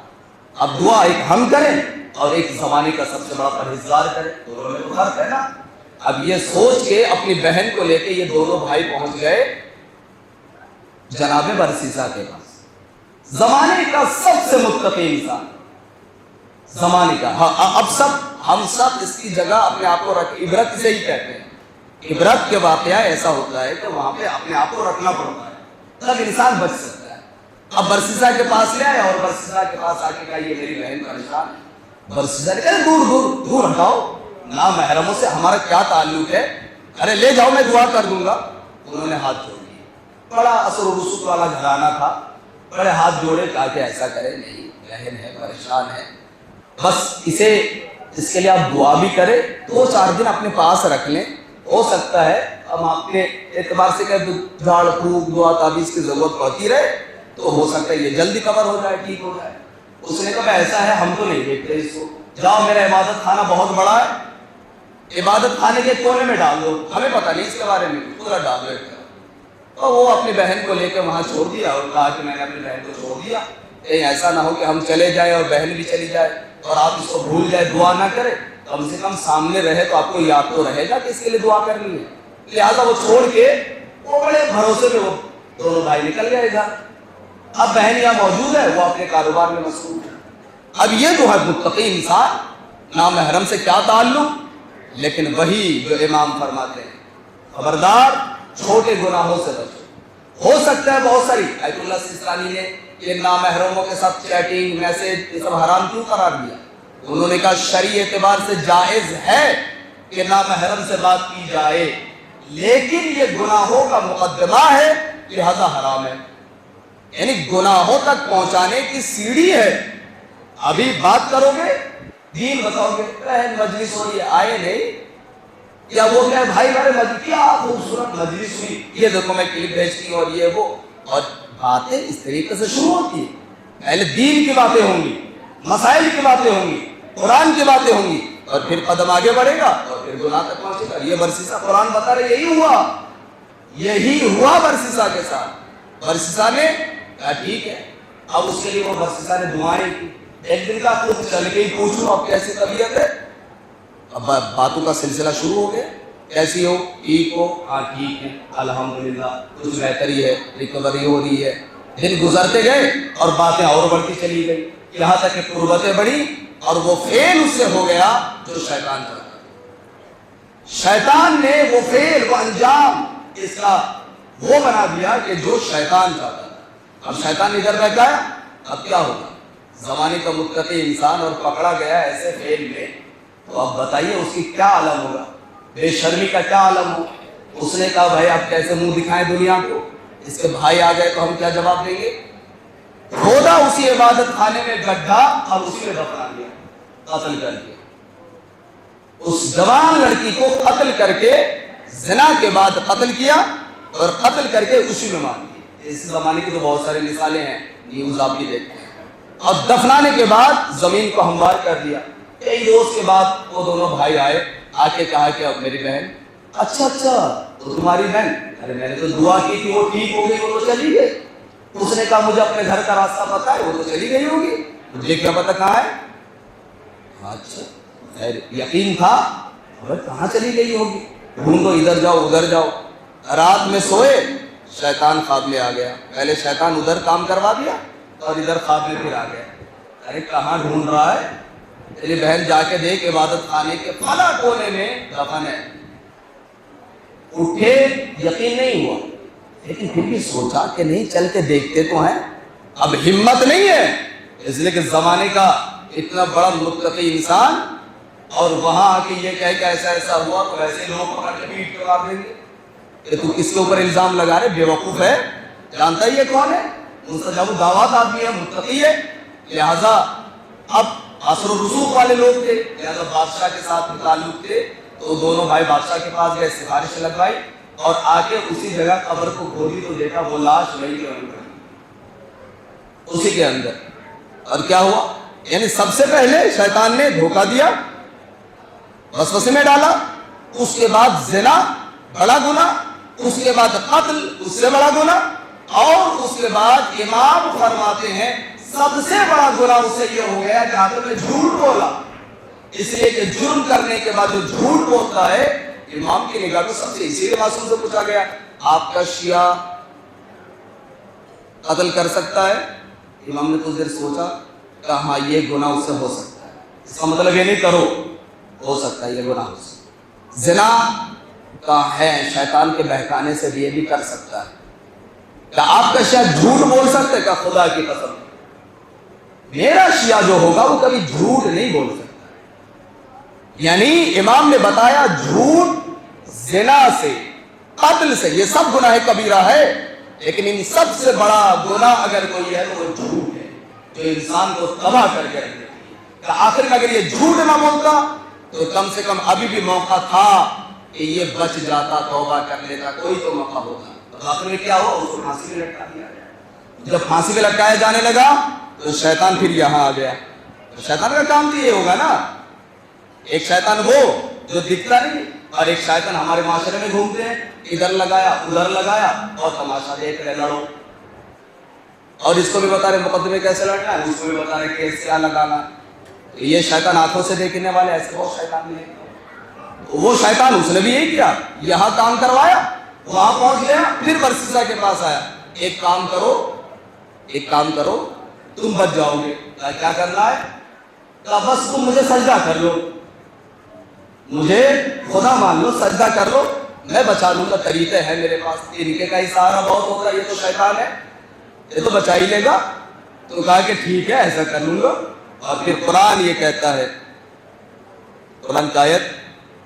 اب دعا ایک ہم کریں اور ایک زمانے کا سب سے بڑا پرہیزگار کرے، دونوں میں تو فرق ہے نا۔ اب یہ سوچ کے اپنی بہن کو لے کے یہ دونوں بھائی پہنچ گئے جناب برسیسا کے پاس، زمانے کا سب سے متقی انسان، زمانے کا۔ اب ہم سب اس کی جگہ اپنے آپ کو رکھ، عبرت سے ہی کہتے ہیں، عبرت کے واقعہ ایسا ہوتا ہے کہ وہاں پہ اپنے آپ کو رکھنا پڑتا ہے تب انسان بچ سکتا ہے۔ اب برسیسا کے پاس لے آئے اور برسیسا کے پاس آ کے کہا یہ میری بہن کا نشان ہے۔ برسیسا نے کہا دور دور دور ہٹاؤ، نامحرموں سے ہمارا کیا تعلق ہے، ارے لے جاؤ میں دعا کر دوں گا۔ انہوں نے ہاتھ جوڑ دیے، بڑا اثر و رسوخ والا گھرانہ تھا، بڑے ہاتھ جوڑے، کہا کہ ایسا کرے نہیں، بہن ہے پریشان ہے، بس اس کے لیے آپ دعا بھی کرے، 2-4 دن اپنے پاس رکھ لیں، ہو سکتا ہے ہم اپنے اعتبار سے کہیں جھاڑ پھونک دعا تعویذ کی ضرورت پڑتی رہے تو ہو سکتا ہے یہ جلدی کور ہو جائے، ٹھیک ہو جائے۔ اس نے کہا ایسا ہے ہم تو نہیں دیکھتے اس کو، جاؤ میرا عبادت خانہ بہت بڑا ہے، عبادت خانے کے کونے میں ڈال دو، ہمیں پتہ نہیں اس کے بارے میں، پورا ڈال دو۔ اور وہ اپنی بہن کو لے کے وہاں چھوڑ دیا اور کہا کہ میں نے اپنی بہن کو چھوڑ دیا، کہیں ایسا نہ ہو کہ ہم چلے جائیں اور بہن بھی چلی جائے اور آپ اس کو بھول جائے، دعا نہ کرے، کم سے کم سامنے رہے تو آپ کو یاد تو رہے گا کہ اس کے لیے دعا کرنی ہے۔ لہٰذا وہ چھوڑ کے وہ بڑے بھروسے میں وہ دونوں بھائی نکل گئے گھر۔ اب بہن یہاں موجود ہے، وہ اپنے کاروبار میں مصروف ہے۔ اب یہ جو ہے متقی انسان، نامحرم سے کیا تعلق، لیکن وہی جو امام فرماتے ہیں خبردار چھوٹے گناہوں سے بچو۔ ہو سکتا ہے بہت ساری، آیت اللہ سیستانی نے یہ نامحرموں کے ساتھ چیٹنگ میسج یہ سب حرام کیوں قرار دیا؟ انہوں نے کہا شرعی اعتبار سے جائز ہے کہ نامحرم سے بات کی جائے، لیکن یہ گناہوں کا مقدمہ ہے لہذا حرام ہے، یعنی گناہوں تک پہنچانے کی سیڑھی ہے۔ ابھی بات کرو گے دین بتاؤ گے، بہن مجلس ہو رہی ہے آئے نہیں، یا وہ کہے بھائی میرے مجلس کیا خوبصورت مجلس ہوئی، یہ دیکھو میں کلپ بھیجتی ہوں اور یہ وہ، اور باتیں اس طریقے سے شروع ہوتی ہیں۔ پہلے دین کی باتیں ہوں گی، مسائل کی باتیں ہوں گی، قرآن کی باتیں ہوں گی، اور پھر قدم آگے بڑھے گا اور پھر گناہ تک پہنچے گا۔ یہ برسیسا قرآن بتا رہے یہی ہوا برسیسا کے ساتھ۔ برسیسا نے کہا ٹھیک ہے، اب اس کے لیے وہ برسیسا نے دعائیں کی۔ ایک دن کا خود چل کے ہی پوچھوں اب کیسی طبیعت ہے، اب باتوں کا سلسلہ شروع ہو گیا، کیسی ہو، ٹھیک ہو، ہاں ٹھیک ہے الحمدللہ، کچھ بہتری ہے، ریکوری ہو رہی ہے۔ دن گزرتے گئے اور باتیں اور بڑھتی چلی گئی، یہاں تک کہ قربتیں بڑھی اور وہ فعل اس سے ہو گیا جو شیطان چاہتا تھا۔ شیطان نے وہ فعل، وہ انجام اس کا وہ بنا دیا کہ جو شیطان چاہتا تھا۔ اب شیطان ادھر بیٹھا ہے، اب کیا ہوگا؟ زمانے کا متقی انسان اور پکڑا گیا ایسے فعل میں، تو اب بتائیے اس کی کیا عالم ہوگا، بے شرمی کا کیا عالم ہو۔ اس نے کہا بھائی آپ کیسے منہ دکھائیں دنیا کو، اس کے بھائی آ گئے تو ہم کیا جواب دیں گے؟ کھودا اسی عبادت خانے میں گڈھا اور اسی میں دفنا دیا، قتل کر دیا۔ اس جوان لڑکی کو قتل کر کے، زنا کے بعد قتل کیا اور قتل کر کے اسی میں مار دیا۔ اس زمانے کی تو بہت ساری مثالیں ہیں، نیوز آپ بھی دیکھتے ہیں۔ اور دفنانے کے بعد زمین کو ہموار کر دیا۔ کئی روز کے بعد وہ دونوں بھائی آئے، آ کے کہا کہ اب میری بہن، اچھا تو تمہاری بہن، ارے میں نے تو دعا کی تھی وہ ٹھیک ہو گئی، وہ تو چلی گئی۔ اس نے کہا مجھے اپنے گھر کا راستہ پتا ہے، وہ تو چلی گئی ہوگی، مجھے کیا پتا کہاں ہے؟ اچھا یقین تھا، کہاں چلی گئی ہوگی، ڈھونڈو ادھر جاؤ ادھر جاؤ۔ رات میں سوئے، شیطان خواب میں آ گیا، پہلے شیطان ادھر کام کروا دیا اور ادھر خواب میں پھر آ گیا، ارے کہاں ڈھونڈ رہا ہے؟ تیری بہن جا کے دیکھ عبادت خانے کے فلاں کونے میں دفن ہے۔ اٹھے، یقین نہیں ہوا، لیکن پھر بھی سوچا کہ نہیں چل کے دیکھتے تو ہیں، اب ہمت نہیں ہے، اس لیے کہ زمانے کا اتنا بڑا متقی انسان اور وہاں آ کے یہ کہے کہ ایسا ایسا ہوا، تو ایسے لوگ پکڑ کے پیٹ پہ مار دیں گے کہ تو کس کے اوپر الزام لگا رہے، بے وقوف ہے، جانتا ہی یہ کون ہے، مستجاب الدعوات آدمی ہے، متقی ہے۔ لہذا اب اثر و رسوخ والے لوگ تھے، لہذا بادشاہ کے ساتھ تعلق تھے، تو دونوں بھائی بادشاہ کے پاس گئے، سفارش لگوائی اور آ کے اسی جگہ قبر کو کھولی تو دیکھا وہ لاش وہی کے اندر، اسی کے اندر۔ اور کیا ہوا؟ یعنی سب سے پہلے شیطان نے دھوکہ دیا، وسوسے میں ڈالا، اس کے بعد زنا بڑا گناہ، اس کے بعد قتل اس سے بڑا گناہ، اور اس کے بعد امام فرماتے ہیں سب سے بڑا گناہ اسے یہ ہو گیا کہ آپ نے جھوٹ بولا، اس لیے کہ جرم کرنے کے بعد جو جھوٹ بولتا ہے امام کی نگاہ میں سب سے، اسی لیے معصوم سے پوچھا گیا آپ کا شیعہ قتل کر سکتا ہے؟ امام نے کچھ دیر سوچا، کہا ہاں یہ گناہ اس سے ہو سکتا ہے، اس کا مطلب یہ نہیں کرو، ہو سکتا ہے یہ گناہ ہو سکتا ہے۔ زنا کا ہے شیطان کے بہکانے سے بھی یہ بھی کر سکتا ہے۔ کیا آپ کا شیعہ جھوٹ بول سکتے ہیں؟ کہا خدا کی قسم میرا شیعہ جو ہوگا وہ کبھی جھوٹ نہیں بول سکتا۔ یعنی امام نے بتایا جھوٹ، زنا سے، قتل سے، یہ سب گناہ کبیرہ ہے، لیکن ان سب سے بڑا گناہ اگر کوئی ہے تو وہ جھوٹ ہے، جو انسان کو تباہ کر کے رکھ دیتی ہے۔ کہ آخر میں اگر یہ جھوٹ نہ بولتا تو کم سے کم ابھی بھی موقع تھا کہ یہ بچ جاتا، توبہ کر لیتا، کوئی تو موقع ہوتا۔ تو آخر میں کیا ہوا؟ اس کو پھانسی میں لٹکا دیا گیا۔ جب پھانسی میں لٹکایا جانے لگا تو شیطان پھر یہاں آ گیا۔ تو شیطان کا کام تو یہ ہوگا نا، ایک شیطان وہ جو دکھتا نہیں، اور ایک شیطان ہمارے معاشرے میں گھومتے ہیں، ادھر لگایا ادھر لگایا اور تماشا دیکھ رہے، لڑو، اور اس کو بھی بتا رہے مقدمے کیسے لڑنا ہے، اس کو بھی بتا رہے کیس کیا لگانا۔ یہ شیطان آنکھوں سے دیکھنے والے ایسے بہت شیطان نہیں، وہ شیطان اس نے بھی یہی کیا، یہاں کام کروایا، وہاں پہنچ گیا، پھر برسیسا کے پاس آیا، ایک کام کرو تم بچ جاؤ گے۔ کیا کرنا ہے؟ کہا بس تم مجھے سجدہ کر لو، مجھے خدا مان لو، سجدہ کر لو، میں بچا لوں گا، طریقے ہیں میرے پاس، طریقے کا ہی سہارا بہت ہوتا ہے، یہ تو شیطان ہے، یہ تو بچا ہی لے گا۔ تو کہا کہ ٹھیک ہے ایسا کر لوں گا۔ اور پھر قرآن یہ کہتا ہے، قرآن کی آیت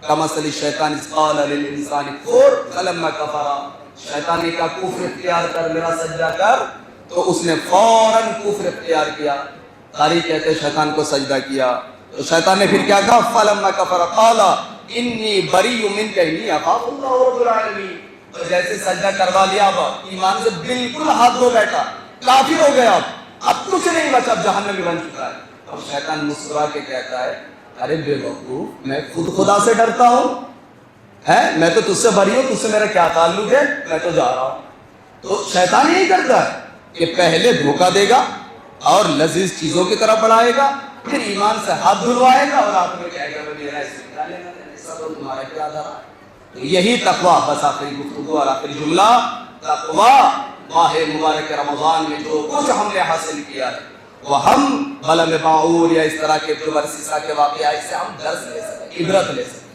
کمثل الشیطان اذ قال للانسان کفر فلما کفر، شیطان نے کہا کفر اختیار کر، میرا سجدہ کر، تو اس نے فوراً کفر اختیار کیا۔ قاری کہتے ہیں شیطان کو سجدہ کیا، تو شیطان نے پھر کیا کہا؟ فلما کفر قال انی بریء منک انی اخاف اللہ رب العالمین۔ تو جیسے سجدہ کروا لیا اب ایمان سے بالکل ہاتھ دھو بیٹھا، کافر ہو گیا، اب کچھ نہیں بچا، اب جہنمی بن چکا ہے۔ اب شیطان مسکرا کے کہتا ہے ارے بے وقوف، میں خود خدا سے ڈرتا ہوں، میں تو تجھ سے بری ہوں، تجھ سے میرا کیا تعلق ہے، میں تو جا رہا ہوں۔ تو شیطان یہی کرتا ہے کہ پہلے دھوکہ دے گا اور لذیذ چیزوں کی طرف بڑھائے گا، پھر ایمان سے ہاتھ دھلوائے گا اور آپ میں کہے گا میرا اس میں کیا لینا دینا، سب تمہارا کیا دھرا۔ تو یہی تقویٰ، بس آخری گفتگو اور آخری جملہ، تقویٰ ماہ مبارک رمضان میں جو کچھ ہم نے حاصل کیا ہے وہ ہم بلم باعور یا اس طرح کے جو برسیسا کے واقعات سے ہم درس لے سکیں، عبرت لے سکیں۔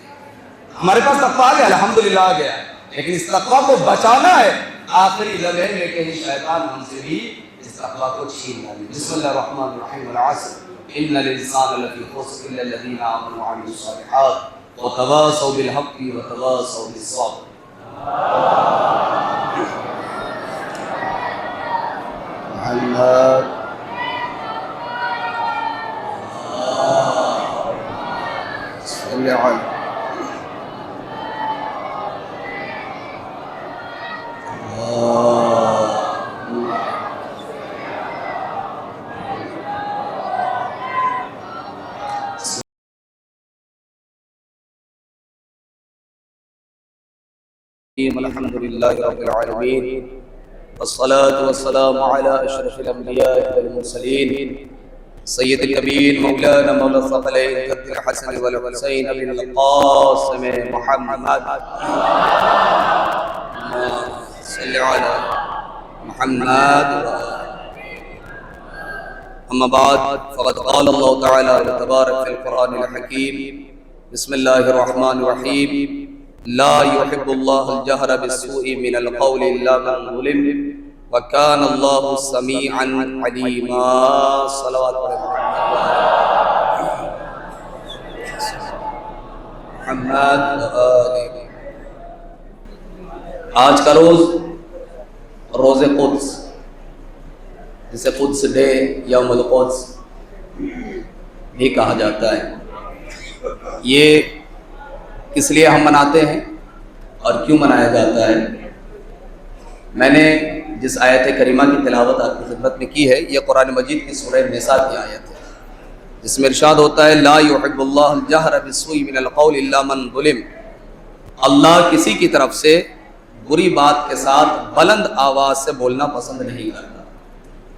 ہمارے پاس تقویٰ آ گیا، الحمدللہ آ گیا ہے، لیکن اس تقویٰ کو بچانا ہے، آخری لمحے میں کہیں شیطان ہم سے بھی اس تقویٰ کو چھین نہ لے۔ بسم اللہ الرحمن الرحیم، والعصر ان الانسان لفی خسر الا الذین آمنوا وعملوا الصالحات وتواصوا بالحق وتواصوا بالصبر۔ محمد صلی اللہ علیہ الحمد للہ رب العالمین والصلاة والسلام على اشرف الانبیاء والمرسلین سید النبیین مولانا مولا الثقلین قد الحسن والحسین بن القاسم محمد صلی علی محمد۔ اما بعد فقد قال اللہ تعالی تبارک فی القرآن الحکیم بسم اللہ الرحمن الرحیم لا يحب اللہ الجہر بالسوء من القول الا من ظلم وکان اللہ سمیعا علیما۔ صلوات محمد۔ آج کا روز روز قدس، جسے قدس ڈے، یوم القدس بھی کہا جاتا ہے۔ یہ کس لیے ہم مناتے ہیں اور کیوں منایا جاتا ہے؟ میں نے جس آیت کریمہ کی تلاوت آپ کی خدمت میں کی ہے یہ قرآن مجید کی سورہ نساء کی آیت ہے، جس میں ارشاد ہوتا ہے لا يحب اللہ الجہر بالسوء من القول الا من ظلم۔ اللہ کسی کی طرف سے بری بات کے ساتھ بلند آواز سے بولنا پسند نہیں کرتا.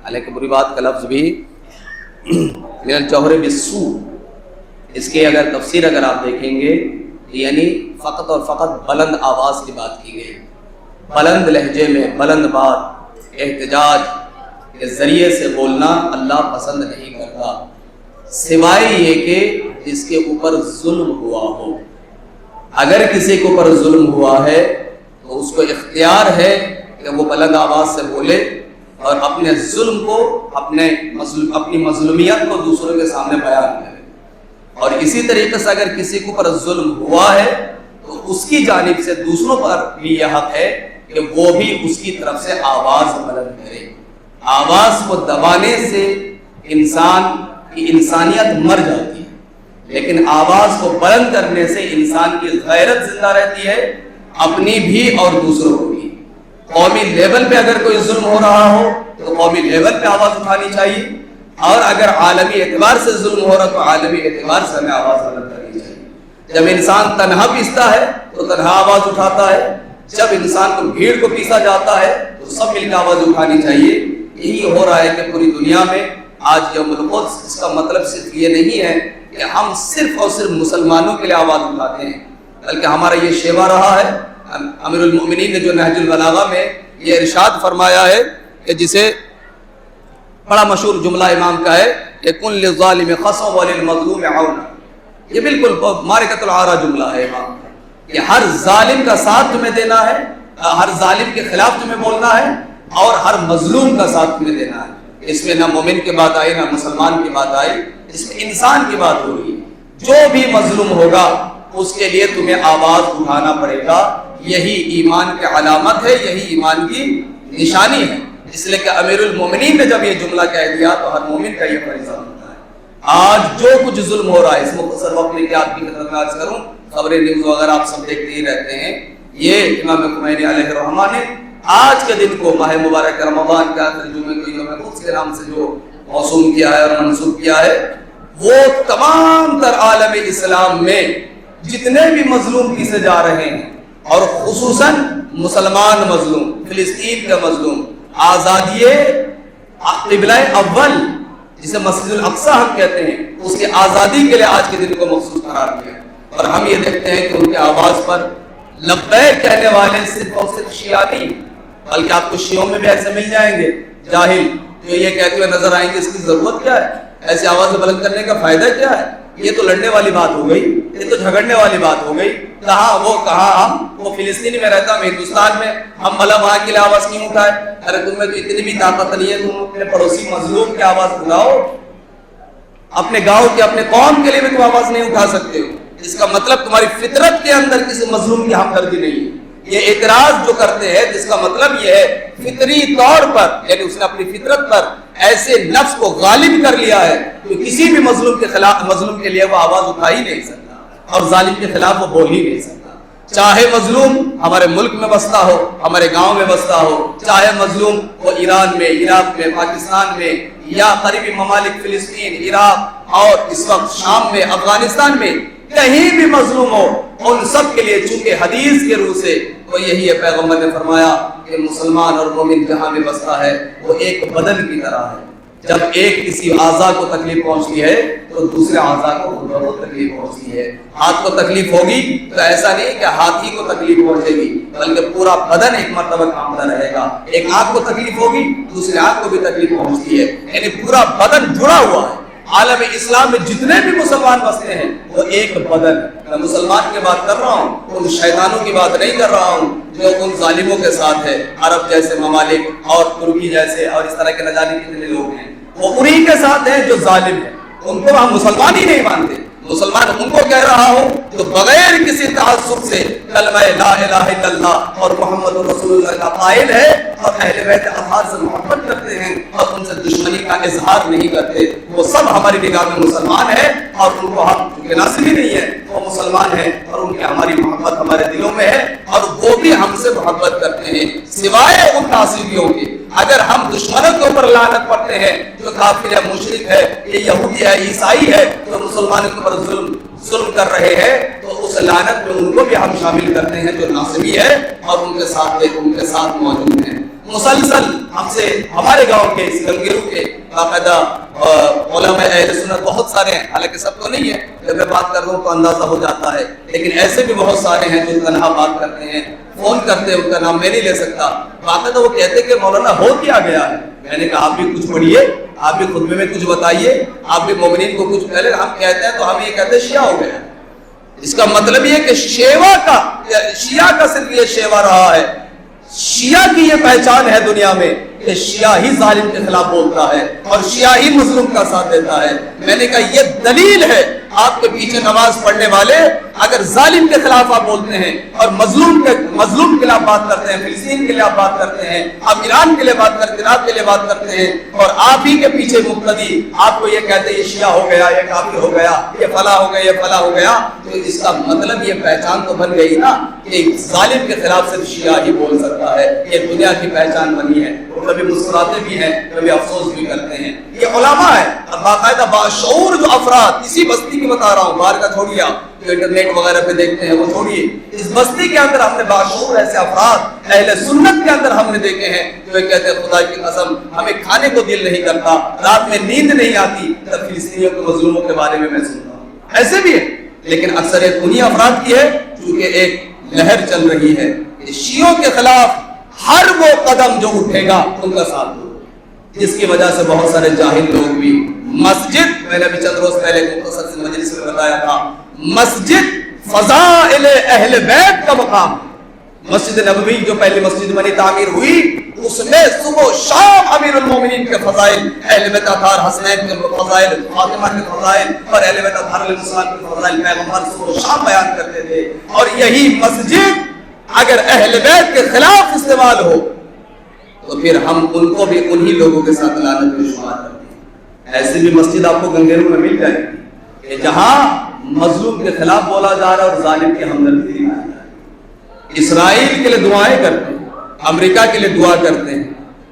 حالانکہ بری بات کا لفظ بھی من الجہر بالسوء، اس کی اگر تفسیر اگر آپ دیکھیں گے یعنی فقط اور فقط بلند آواز کی بات کی گئی. بلند لہجے میں بلند بات احتجاج کے ذریعے سے بولنا اللہ پسند نہیں کرتا، سوائے یہ کہ جس کے اوپر ظلم ہوا ہو. اگر کسی کے اوپر ظلم ہوا ہے تو اس کو اختیار ہے کہ وہ بلند آواز سے بولے اور اپنے ظلم کو اپنی مظلومیت کو دوسروں کے سامنے بیان کرے. اور اسی طریقے سے اگر کسی کے اوپر ظلم ہوا ہے تو اس کی جانب سے دوسروں پر بھی یہ حق ہے کہ وہ بھی اس کی طرف سے آواز بلند کرے. آواز کو دبانے سے انسان کی انسانیت مر جاتی ہے، لیکن آواز کو بلند کرنے سے انسان کی غیرت زندہ رہتی ہے، اپنی بھی اور دوسروں کو بھی. قومی لیول پہ اگر کوئی ظلم ہو رہا ہو تو قومی لیول پہ آواز اٹھانی چاہیے، اور اگر عالمی اعتبار سے ظلم ہو رہا تو عالمی اعتبار سے ہمیں آواز بلند کرنی چاہیے. جب انسان تنہا پیستا ہے تو تنہا آواز اٹھاتا ہے، جب انسان کو بھیڑ کو پیسا جاتا ہے تو سب مل کے آواز اٹھانی چاہیے. یہی ہو رہا ہے کہ پوری دنیا میں آج یوم القدس، اس کا مطلب صرف یہ نہیں ہے کہ ہم صرف اور صرف مسلمانوں کے لیے آواز اٹھاتے ہیں، بلکہ ہمارا یہ شیوا رہا ہے. امیر المؤمنین نے جو نہج البلاغہ میں یہ ارشاد فرمایا ہے کہ جسے بڑا مشہور جملہ امام کا ہے کہ کن للظالم خصما وللمظلوم عونا، یہ بالکل معرکۃ العارہ جملہ ہے امام کا کہ ہر ظالم کا ساتھ تمہیں دینا ہے، ہر ظالم کے خلاف تمہیں بولنا ہے، اور ہر مظلوم کا ساتھ تمہیں دینا ہے. اس میں نہ مومن کی بات آئی نہ مسلمان کی بات آئی، اس میں انسان کی بات ہو رہی ہے. جو بھی مظلوم ہوگا اس کے لیے تمہیں آواز اٹھانا پڑے گا. یہی ایمان کی علامت ہے، یہی ایمان کی نشانی ہے. اس لیے کہ امیر المومنین نے جب یہ جملہ کہہ دیا تو ہر مومن کا یہ فریضہ ہوتا ہے. آج جو کچھ ظلم ہو رہا ہے، اس مختصر وقت میں کہ آپ کی خدمت میں عرض کروں، خبریں نیوز وغیرہ آپ سب دیکھتے ہی رہتے ہیں. یہ امام خمینی علیہ الرحمہ نے آج کے دن کو ماہ مبارک رمضان کے آخر جمعے کو یوم القدس کے نام سے جو موسوم کیا ہے اور منسوب کیا ہے، وہ تمام تر عالم اسلام میں جتنے بھی مظلوم پیسے جا رہے ہیں، اور خصوصاً مسلمان مظلوم، فلسطین کا مظلوم، آزادی قبلہ اول جسے مسجد الاقصی ہم کہتے ہیں، اس کی آزادی کے لیے آج کے دن کو مخصوص قرار دیا. اور ہم یہ دیکھتے ہیں کہ ان کے آواز پر لبیک کہنے والے صرف اور صرف شیعہ نہیں، بلکہ آپ کو شیعوں میں بھی ایسے مل جائیں گے جاہل جو یہ کہتے ہوئے نظر آئیں گے اس کی ضرورت کیا ہے، ایسی آواز بلند کرنے کا فائدہ کیا ہے. یہ تو لڑنے والی بات ہو گئی، یہ تو جھگڑنے والی بات ہو گئی. کہاں وہ کہاں ہم، وہ فلسطین میں رہتا ہم ہندوستان میں، ہم بھلا وہاں کے لیے آواز کیوں اٹھائے؟ ارے تم میں تو اتنی بھی طاقت نہیں ہے تم اپنے پڑوسی مظلوم کی آواز اٹھاؤ، اپنے گاؤں کے اپنے قوم کے لیے بھی تم آواز نہیں اٹھا سکتے ہو. اس کا مطلب تمہاری فطرت کے اندر کسی مظلوم کی ہمدردی نہیں ہے. یہ اعتراض جو کرتے ہیں جس کا مطلب یہ ہے فطری طور پر، یعنی اس نے اپنی فطرت پر ایسے نفس کو غالب کر لیا ہے کہ کسی بھی مظلوم کے خلاف، مظلوم کے لیے وہ آواز اٹھا ہی نہیں سکتا اور ظالم کے خلاف وہ بول ہی نہیں سکتا. چاہے مظلوم ہمارے ملک میں بستا ہو، ہمارے گاؤں میں بستا ہو، چاہے مظلوم وہ ایران میں، عراق میں، پاکستان میں، یا قریبی ممالک فلسطین، عراق اور اس وقت شام میں، افغانستان میں، کہیں بھی مظلوم ہو، ان سب کے لیے چونکہ حدیث کے روح سے وہ یہی ہے، پیغمبر نے فرمایا کہ مسلمان اور مومن جہاں بھی بستا ہے وہ ایک بدن کی طرح ہے. جب ایک کسی اعضاء کو تکلیف پہنچتی ہے تو دوسرے اعضاء کو خود بخود تکلیف پہنچتی ہے. ہاتھ کو تکلیف ہوگی تو ایسا نہیں کہ ہاتھ ہی کو تکلیف پہنچے گی، بلکہ پورا بدن ایک مرتبہ کامتا رہے گا. ایک آنکھ کو تکلیف ہوگی دوسرے آنکھ کو بھی تکلیف پہنچتی ہے، یعنی پورا بدن جڑا ہوا ہے. عالم اسلام میں جتنے بھی مسلمان بستے ہیں وہ ایک بدن. میں مسلمان کی بات کر رہا ہوں، ان شیطانوں کی بات نہیں کر رہا ہوں جو ان ظالموں کے ساتھ ہے. عرب جیسے ممالک اور ترکی جیسے اور اس طرح کے نہ جانے کتنے لوگ ہیں، وہ انہی کے ساتھ ہیں جو ظالم ہیں. ان کو ہم مسلمان ہی نہیں مانتے. مسلمان ان کو کہہ رہا ہوں جو بغیر کسی تعصب سے کلمہ لا الہ الا اللہ اور محمد رسول اللہ کا قائل ہے اور اہل بیت اطہار سے محبت کرتے ہیں اور ان سے دشمنی کا اظہار نہیں کرتے، وہ سب ہماری نگاہ میں مسلمان ہیں. اور ان کو ہم چونکہ ناصری نہیں ہے وہ مسلمان ہیں اور ان کی ہماری محبت ہمارے دلوں میں ہے اور وہ بھی ہم سے محبت کرتے ہیں سوائے ان ناصریوں کے. اگر ہم دشمنوں کے اوپر لعنت پڑھتے ہیں جو کافر ہے، مشرک ہے، یہ یہودی ہے، عیسائی ہے، تو مسلمانوں کے اوپر ظلم کر رہے ہیں، تو اس اس لعنت میں ان کو بھی ہم شامل کرتے ہیں جو ناصبی ہے اور ان کے ساتھ موجود ہیں۔ مسلسل ہم سے ہمارے گاؤں کے اس گنگیرو کے باقاعدہ علماء اہل سنت بہت سارے ہیں، حالانکہ سب تو نہیں ہے، جب میں بات کر رہا ہوں تو اندازہ ہو جاتا ہے، لیکن ایسے بھی بہت سارے ہیں جو تنہا بات کرتے ہیں، فون کرتے ہیں، ان کا نام میں نہیں لے سکتا، باقاعدہ وہ کہتے ہیں کہ مولانا ہو کیا گیا ہے۔ میں نے کہا آپ بھی کچھ پڑھیے، آپ بھی خطبے میں کچھ بتائیے، آپ بھی مومنین کو کچھ پہلے ہم کہتے ہیں تو ہم یہ کہتے ہیں شیعہ ہو گیا۔ اس کا مطلب یہ کہ شیعہ کا صرف یہ شیوا رہا ہے، شیعہ کی یہ پہچان ہے دنیا میں کہ شیعہ ہی ظالم کے خلاف بولتا ہے اور شیعہ ہی مظلوم کا ساتھ دیتا ہے۔ میں نے کہا یہ دلیل ہے، آپ کے پیچھے نماز پڑھنے والے اگر ظالم کے خلاف آپ بولتے ہیں اور مظلوم کے خلاف بات کرتے ہیں، فلسطین کے لیے آپ بات کرتے ہیں، آپ ایران کے لیے بات کرتے ہیں، عراق کے لیے بات کرتے ہیں، اور آپ ہی کے پیچھے مقتدی آپ کو یہ کہتے ہیں یہ شیعہ ہو گیا، یہ کافر ہو گیا، یہ فلاں ہو گیا، یہ فلاں ہو گیا، تو اس کا مطلب یہ پہچان تو بن گئی نا کہ ظالم کے خلاف صرف شیعہ ہی بول سکتا ہے، یہ دنیا کی پہچان بنی ہے۔ وہ کبھی مسکراتے بھی ہیں، کبھی افسوس بھی کرتے ہیں۔ یہ علماء ہے، اب باقاعدہ باشعور جو افراد، اسی بستی کی بتا رہا ہوں، باہر کا چھوڑیے، جو انٹرنیٹ وغیرہ پہ دیکھتے ہیں وہ چھوڑیے، اس بستی کے اندر ہم نے باشعور ایسے افراد اہل سنت کے اندر ہم نے دیکھے ہیں جو کہتے ہیں خدا کی قسم ہمیں کھانے کو دل نہیں کرتا، رات میں نیند نہیں آتی تب فلسطینیوں کے مظلوموں کے بارے میں سنتا ہوں۔ ایسے بھی ہے، لیکن اکثریت انہی افراد کی ہے چونکہ ایک لہر چل رہی ہے کہ شیعوں کے خلاف ہر وہ قدم جو اٹھے گا ان کا ساتھ دو، جس کی وجہ سے بہت سارے جاہل لوگ بھی مسجد، میں نے ابھی چند روز پہلے مختصر سی مجلس میں بتایا تھا، مسجد فضائل اہل بیت کا مقام، مسجد نبوی جو پہلی مسجد بنی تعمیر ہوئی اس میں صبح و شام امیر المومنین کے فضائل، اہل بیت اطہار حسنین کے فضائل، فاطمہ کے فضائل اور اہل بیت اطہار علیہ السلام کے فضائل پیغمبر صبح و شام بیان کرتے تھے، اور یہی مسجد اگر اہل بیت کے خلاف استعمال ہو تو پھر ہم ان کو بھی انہی لوگوں کے ساتھ لعنت میں شمار کرتے ہیں۔ ایسی بھی مسجد آپ کو گنگیرو میں مل جائے گی کہ جہاں مظلوم کے خلاف بولا جا رہا ہے اور ظالم کی ہمدردی دکھائی جا رہی ہے۔ اسرائیل کے لیے دعائیں کرتے ہیں، امریکہ کے لیے دعا کرتے ہیں،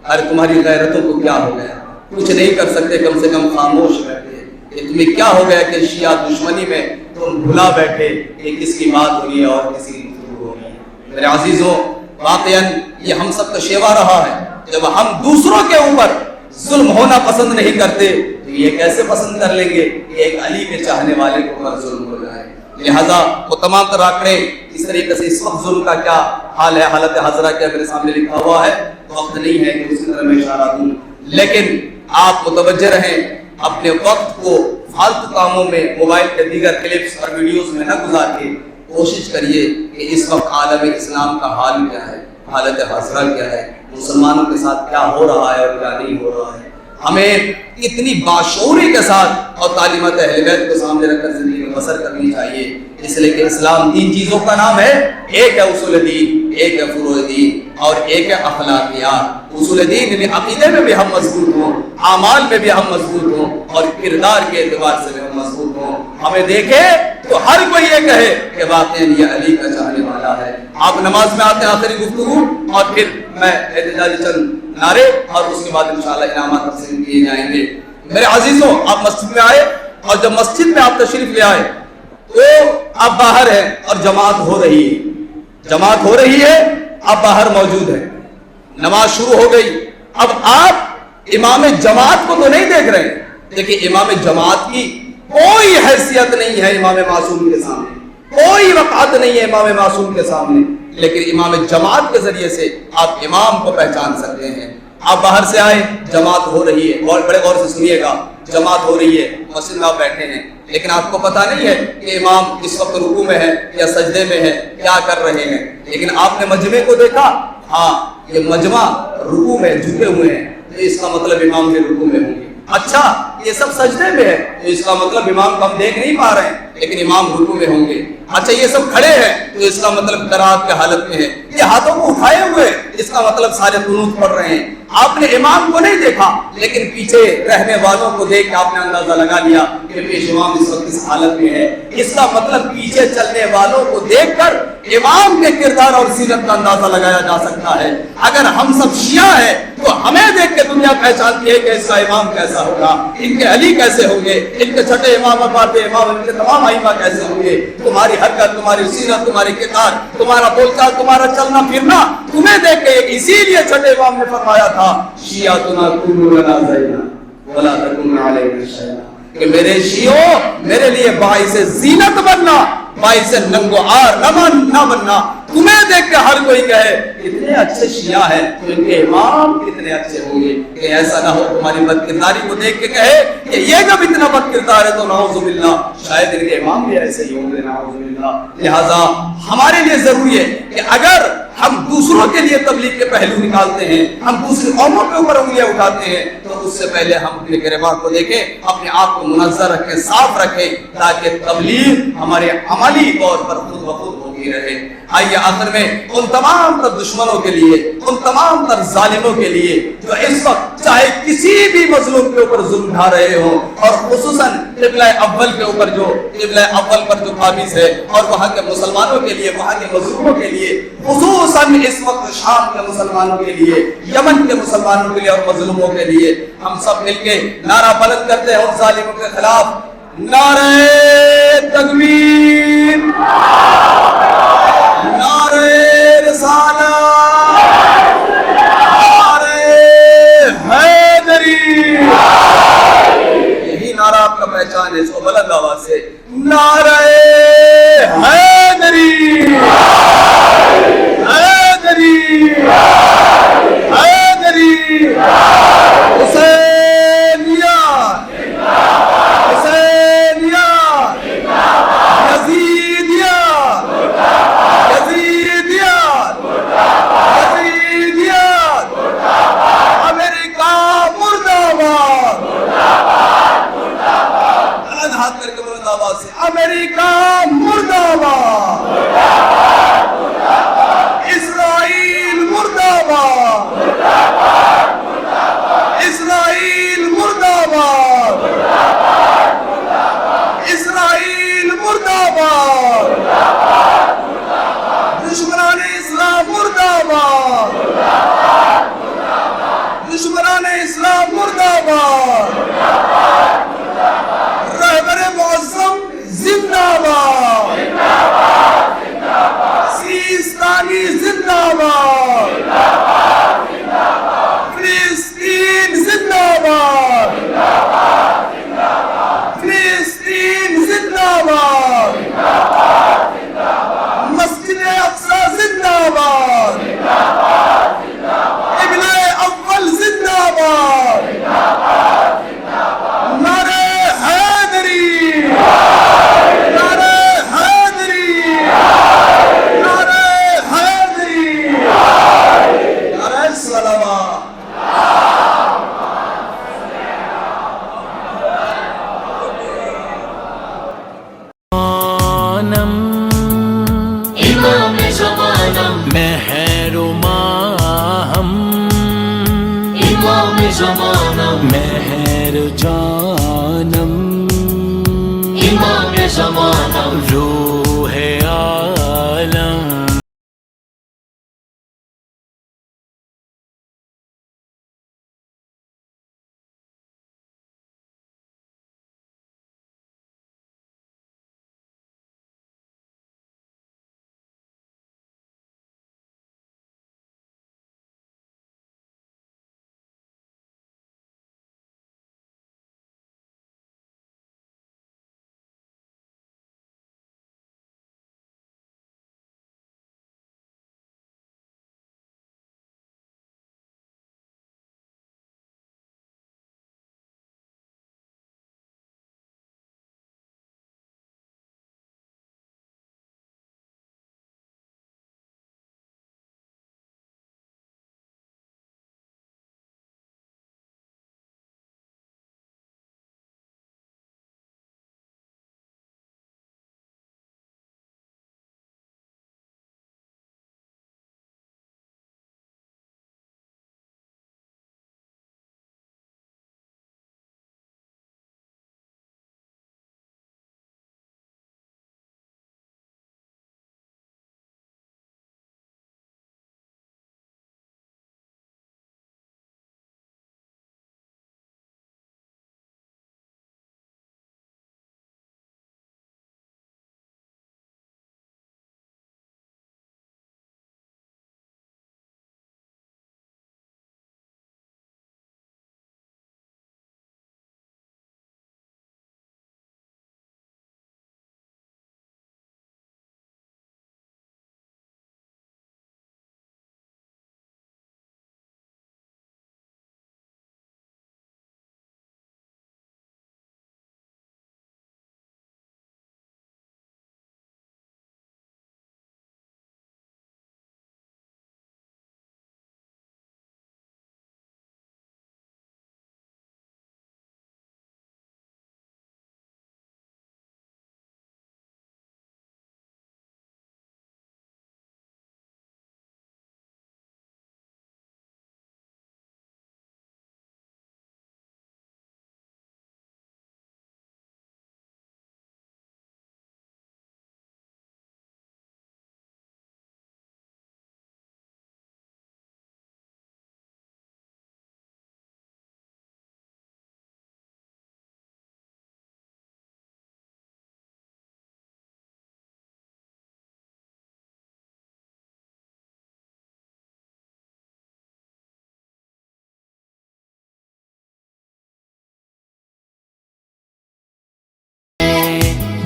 ارے تمہاری غیرتوں کو کیا ہو گیا، کچھ نہیں کر سکتے، کم سے کم خاموش بیٹھے، کہ تمہیں کیا ہو گیا کہ شیعہ دشمنی میں تم بھلا بیٹھے کہ کس کی بات ہو رہی ہے اور کسی کی گفتگو ہو رہی ہے۔ میرے عزیزوں، واقعاً یہ ہم سب کا شیوا رہا ہے، جب ہم دوسروں کے اوپر ظلم ہونا پسند نہیں کرتے تو یہ کیسے پسند کر لیں گے کہ ایک علی کے چاہنے والے کے اوپر ظلم ہو جائے۔ لہذا وہ تمام تر آنکڑے اس طریقے سے اس وقت ظلم کا کیا حال ہے، حالت حاضرہ کیا میرے سامنے لکھا ہوا ہے، وقت نہیں ہے کہ اس کی طرح میں اشارہ دوں، لیکن آپ متوجہ رہیں، اپنے وقت کو فالتو کاموں میں، موبائل کے دیگر کلپس اور ویڈیوز میں نہ گزار کے کوشش کریے کہ اس وقت عالم اسلام کا حال کیا ہے، حالت حاضرہ کیا ہے، مسلمانوں کے ساتھ کیا ہو رہا ہے اور کیا نہیں ہو رہا ہے۔ ہمیں اتنی باشعوری کے ساتھ اور تعلیمات اہل بیت کو سامنے رکھ کر زندگی میں بسر کرنی چاہیے، اس لیے کہ اسلام تین چیزوں کا نام ہے، ایک ہے اصول دین، ایک ہے فروع دین اور ایک ہے اخلاقیات۔ اصول دین یعنی عقیدے میں بھی ہم مضبوط ہوں، اعمال میں بھی ہم مضبوط ہوں اور کردار کے اعتبار سے بھی ہم مضبوط ہوں۔ ہمیں دیکھے تو ہر کوئی یہ کہے کہ واقعی یہ علی کا چاہنے والا ہے۔ آپ نماز میں آتے ہیں، آخری گفتگو اور پھر میں احتجاجی چند نعرے اور اس کے بعد انشاءاللہ انعامات تقسیم کیے جائیں گے۔ میرے عزیزوں، آپ مسجد میں آئے اور جب مسجد میں آپ تشریف لے آئے تو آپ باہر ہیں اور جماعت ہو رہی ہے، آپ باہر موجود ہیں، نماز شروع ہو گئی، اب آپ امام جماعت کو تو نہیں دیکھ رہے ہیں، لیکن امام جماعت کی کوئی حیثیت نہیں ہے امام معصوم کے سامنے، کوئی وقعت نہیں ہے امام معصوم کے سامنے، لیکن امام جماعت کے ذریعے سے آپ امام کو پہچان سکتے ہیں۔ آپ باہر سے آئے، جماعت ہو رہی ہے، بڑے غور سے سنیے گا، جماعت ہو رہی ہے، مسجد میں آپ بیٹھے ہیں، لیکن آپ کو پتا نہیں ہے کہ امام اس وقت رکوع میں ہے یا سجدے میں ہے، کیا کر رہے ہیں، لیکن آپ نے مجمع کو دیکھا، ہاں یہ مجمع رکوع میں جھکے ہوئے ہیں، تو اس کا مطلب امام کے رکوع میں ہوں گے۔ اچھا یہ سب سجدے میں ہے تو اس کا مطلب امام کو ہم دیکھ نہیں پا رہے ہیں، لیکن امام رکوع میں ہوں گے۔ اچھا یہ سب کھڑے ہیں تو اس کا مطلب قرات کے حالت میں ہے، یہ ہاتھوں کو اٹھائے ہوئے، اس کا مطلب سارے قنوت پڑھ رہے ہیں۔ آپ نے امام کو نہیں دیکھا، لیکن پیچھے رہنے والوں کو دیکھ کے آپ نے اندازہ لگا لیا کہ پیش امام اس وقت اس حالت میں ہے، اس کا مطلب پیچھے چلنے والوں کو دیکھ کر امام کے کردار اور سیرت کا اندازہ لگایا جا سکتا ہے۔ اگر ہم سب شیعہ ہیں تو ہمیں دیکھ کے دنیا پہچانتی ہے کہ اس کا امام کیسا ہوگا، ان کے علی کیسے ہوں گے، ان کے چھٹے امام افراد امام، ان کے تمام ائمہ کیسے ہوں گے۔ تمہاری حرکت، تمہاری سیرت، تمہاری کردار، تمہارا بول چال، تمہارا چلنا پھرنا تمہیں دیکھ کے، اسی لیے چھٹے امام نے فرمایا تھا شیعتنا کونوا لنا زینا ولا تکونوا علینا شیئا، کہ میرے شیعوں میرے لیے باعث زینت بننا، باعث ننگ و عار نہ بننا۔ تمہیں دیکھ کے ہر کوئی کہے اتنے اچھے شیعہ ہیں تو ان کے امام کتنے اچھے ہوں گے، کہ ایسا نہ ہو تمہاری بد کرداری کو دیکھ کے کہے کہ یہ جب اتنا بد کردار ہے تو نعوذ باللہ شاید ان کے امام بھی ایسے ہی ہوں گے، نعوذ باللہ۔ لہذا ہمارے لیے ضروری ہے کہ اگر ہم دوسروں کے لیے تبلیغ کے پہلو نکالتے ہیں، ہم دوسری قوموں کے اوپر انگلیاں اٹھاتے ہیں، تو اس سے پہلے ہم اپنے گریباں کو دیکھیں، اپنے آپ کو منظر رکھیں، صاف رکھیں، تاکہ تبلیغ ہمارے عملی طور پر خود بخود ہوتی رہے۔ آئیے آخر میں ان تمام تر دشمنوں کے لیے، ان تمام تر ظالموں کے لیے جو اس وقت چاہے کسی بھی مظلوم کے اوپر ظلم ڈھا رہے ہوں، اور خصوصاً قبلہ اول کے اوپر جو قبلہ اول پر جو قابض ہے، اور وہاں کے مسلمانوں کے لیے، وہاں کے مظلوموں کے لیے، خصوصاً اس وقت شام کے مسلمانوں کے لیے، یمن کے مسلمانوں کے لیے اور مظلوموں کے لیے ہم سب مل کے نعرہ بلند کرتے ہیں ان ظالموں کے خلاف، نعرہ تکبیر، نعرہ رسالت، نعرہ حیدری۔ یہی نعرہ آپ کا پہچان ہے، اس کو بلند آواز سے نعرہ حیدری، حیدری، حیدری، حسینیہ، حسینیہ، یزیدیہ، یزیدیہ، یزیدیہ، امریکہ مرد آباد، بلند ہاتھ کر کے بلند آواز سے امریکہ مرد آباد، اسرائیل مرد آباد، اسرائیل مرد آباد، اسرائیل مرد آباد، دشمنان اسلام مرد آباد، دشمنان اسلام مرد آباد، رہبر معظم زندہ باد، سیستانی زندہ باد، فلسطین زندہ باد، فلسطین زندہ باد، مسجد اقصی زندہ باد، قبلہ اول زندہ باد، نعرہ حیدری، نعرہ حیدری، نعرہ حیدری، نعرہ صلوات۔ امام زمانم مہر و ماہم، امام زمانم مہر جانم، امام زمانم روح عالم۔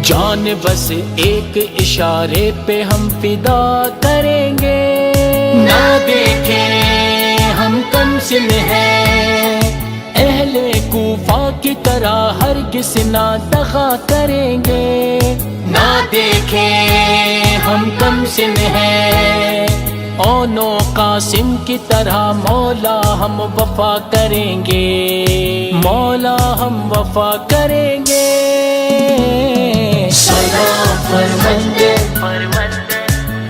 جان بس ایک اشارے پہ ہم فدا کریں گے، نہ دیکھیں ہم کم سن ہیں، اہل کوفہ کی طرح ہرگز نہ دغا کریں گے، نہ دیکھیں ہم کم سن ہیں، اونو قاسم کی طرح مولا ہم وفا کریں گے، مولا ہم وفا کریں گے۔ سلام فرمندے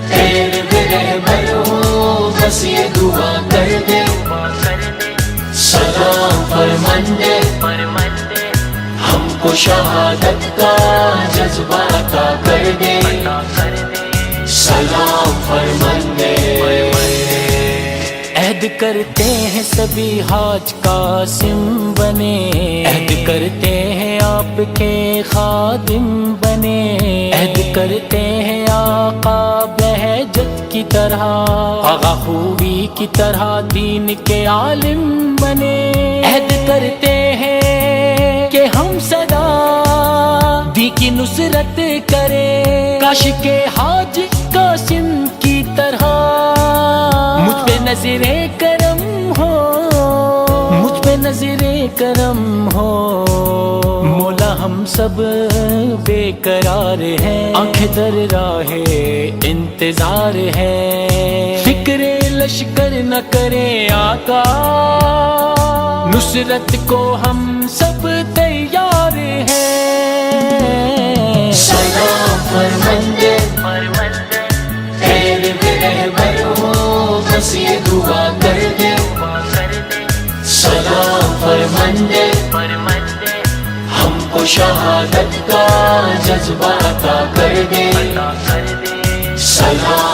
تیرے بھی رہبر ہو، بس یہ دعا کر دے، سلام فرمندے ہم کو شہادت کا جذبہ عطا کر دے، سلام فرمندے۔ عہد کرتے ہیں سبھی حاج قاسم بنے، عہد کرتے ہیں آپ کے خادم بنے، عہد کرتے ہیں آقا بہجت کی طرح، آغا خوبی کی طرح دین کے عالم بنے، عہد کرتے ہیں کہ ہم سدا دی کی نصرت کریں، کاش کے حاج قاسم کی طرح مجھ پہ نظر کرم ہو، مجھ پہ نظر کرم ہو، مولا ہم سب بے قرار ہیں، آنکھ در راہ انتظار ہے، فکر لشکر نہ کرے آقا، نصرت کو ہم سب تیار ہیں۔ سلام فرمندے تیرے بھی رہبر ہو، بس یہ دعا کر دے، سلام فرمندے ہم کو شہادت کا جذبہ عطا کر دے، سلام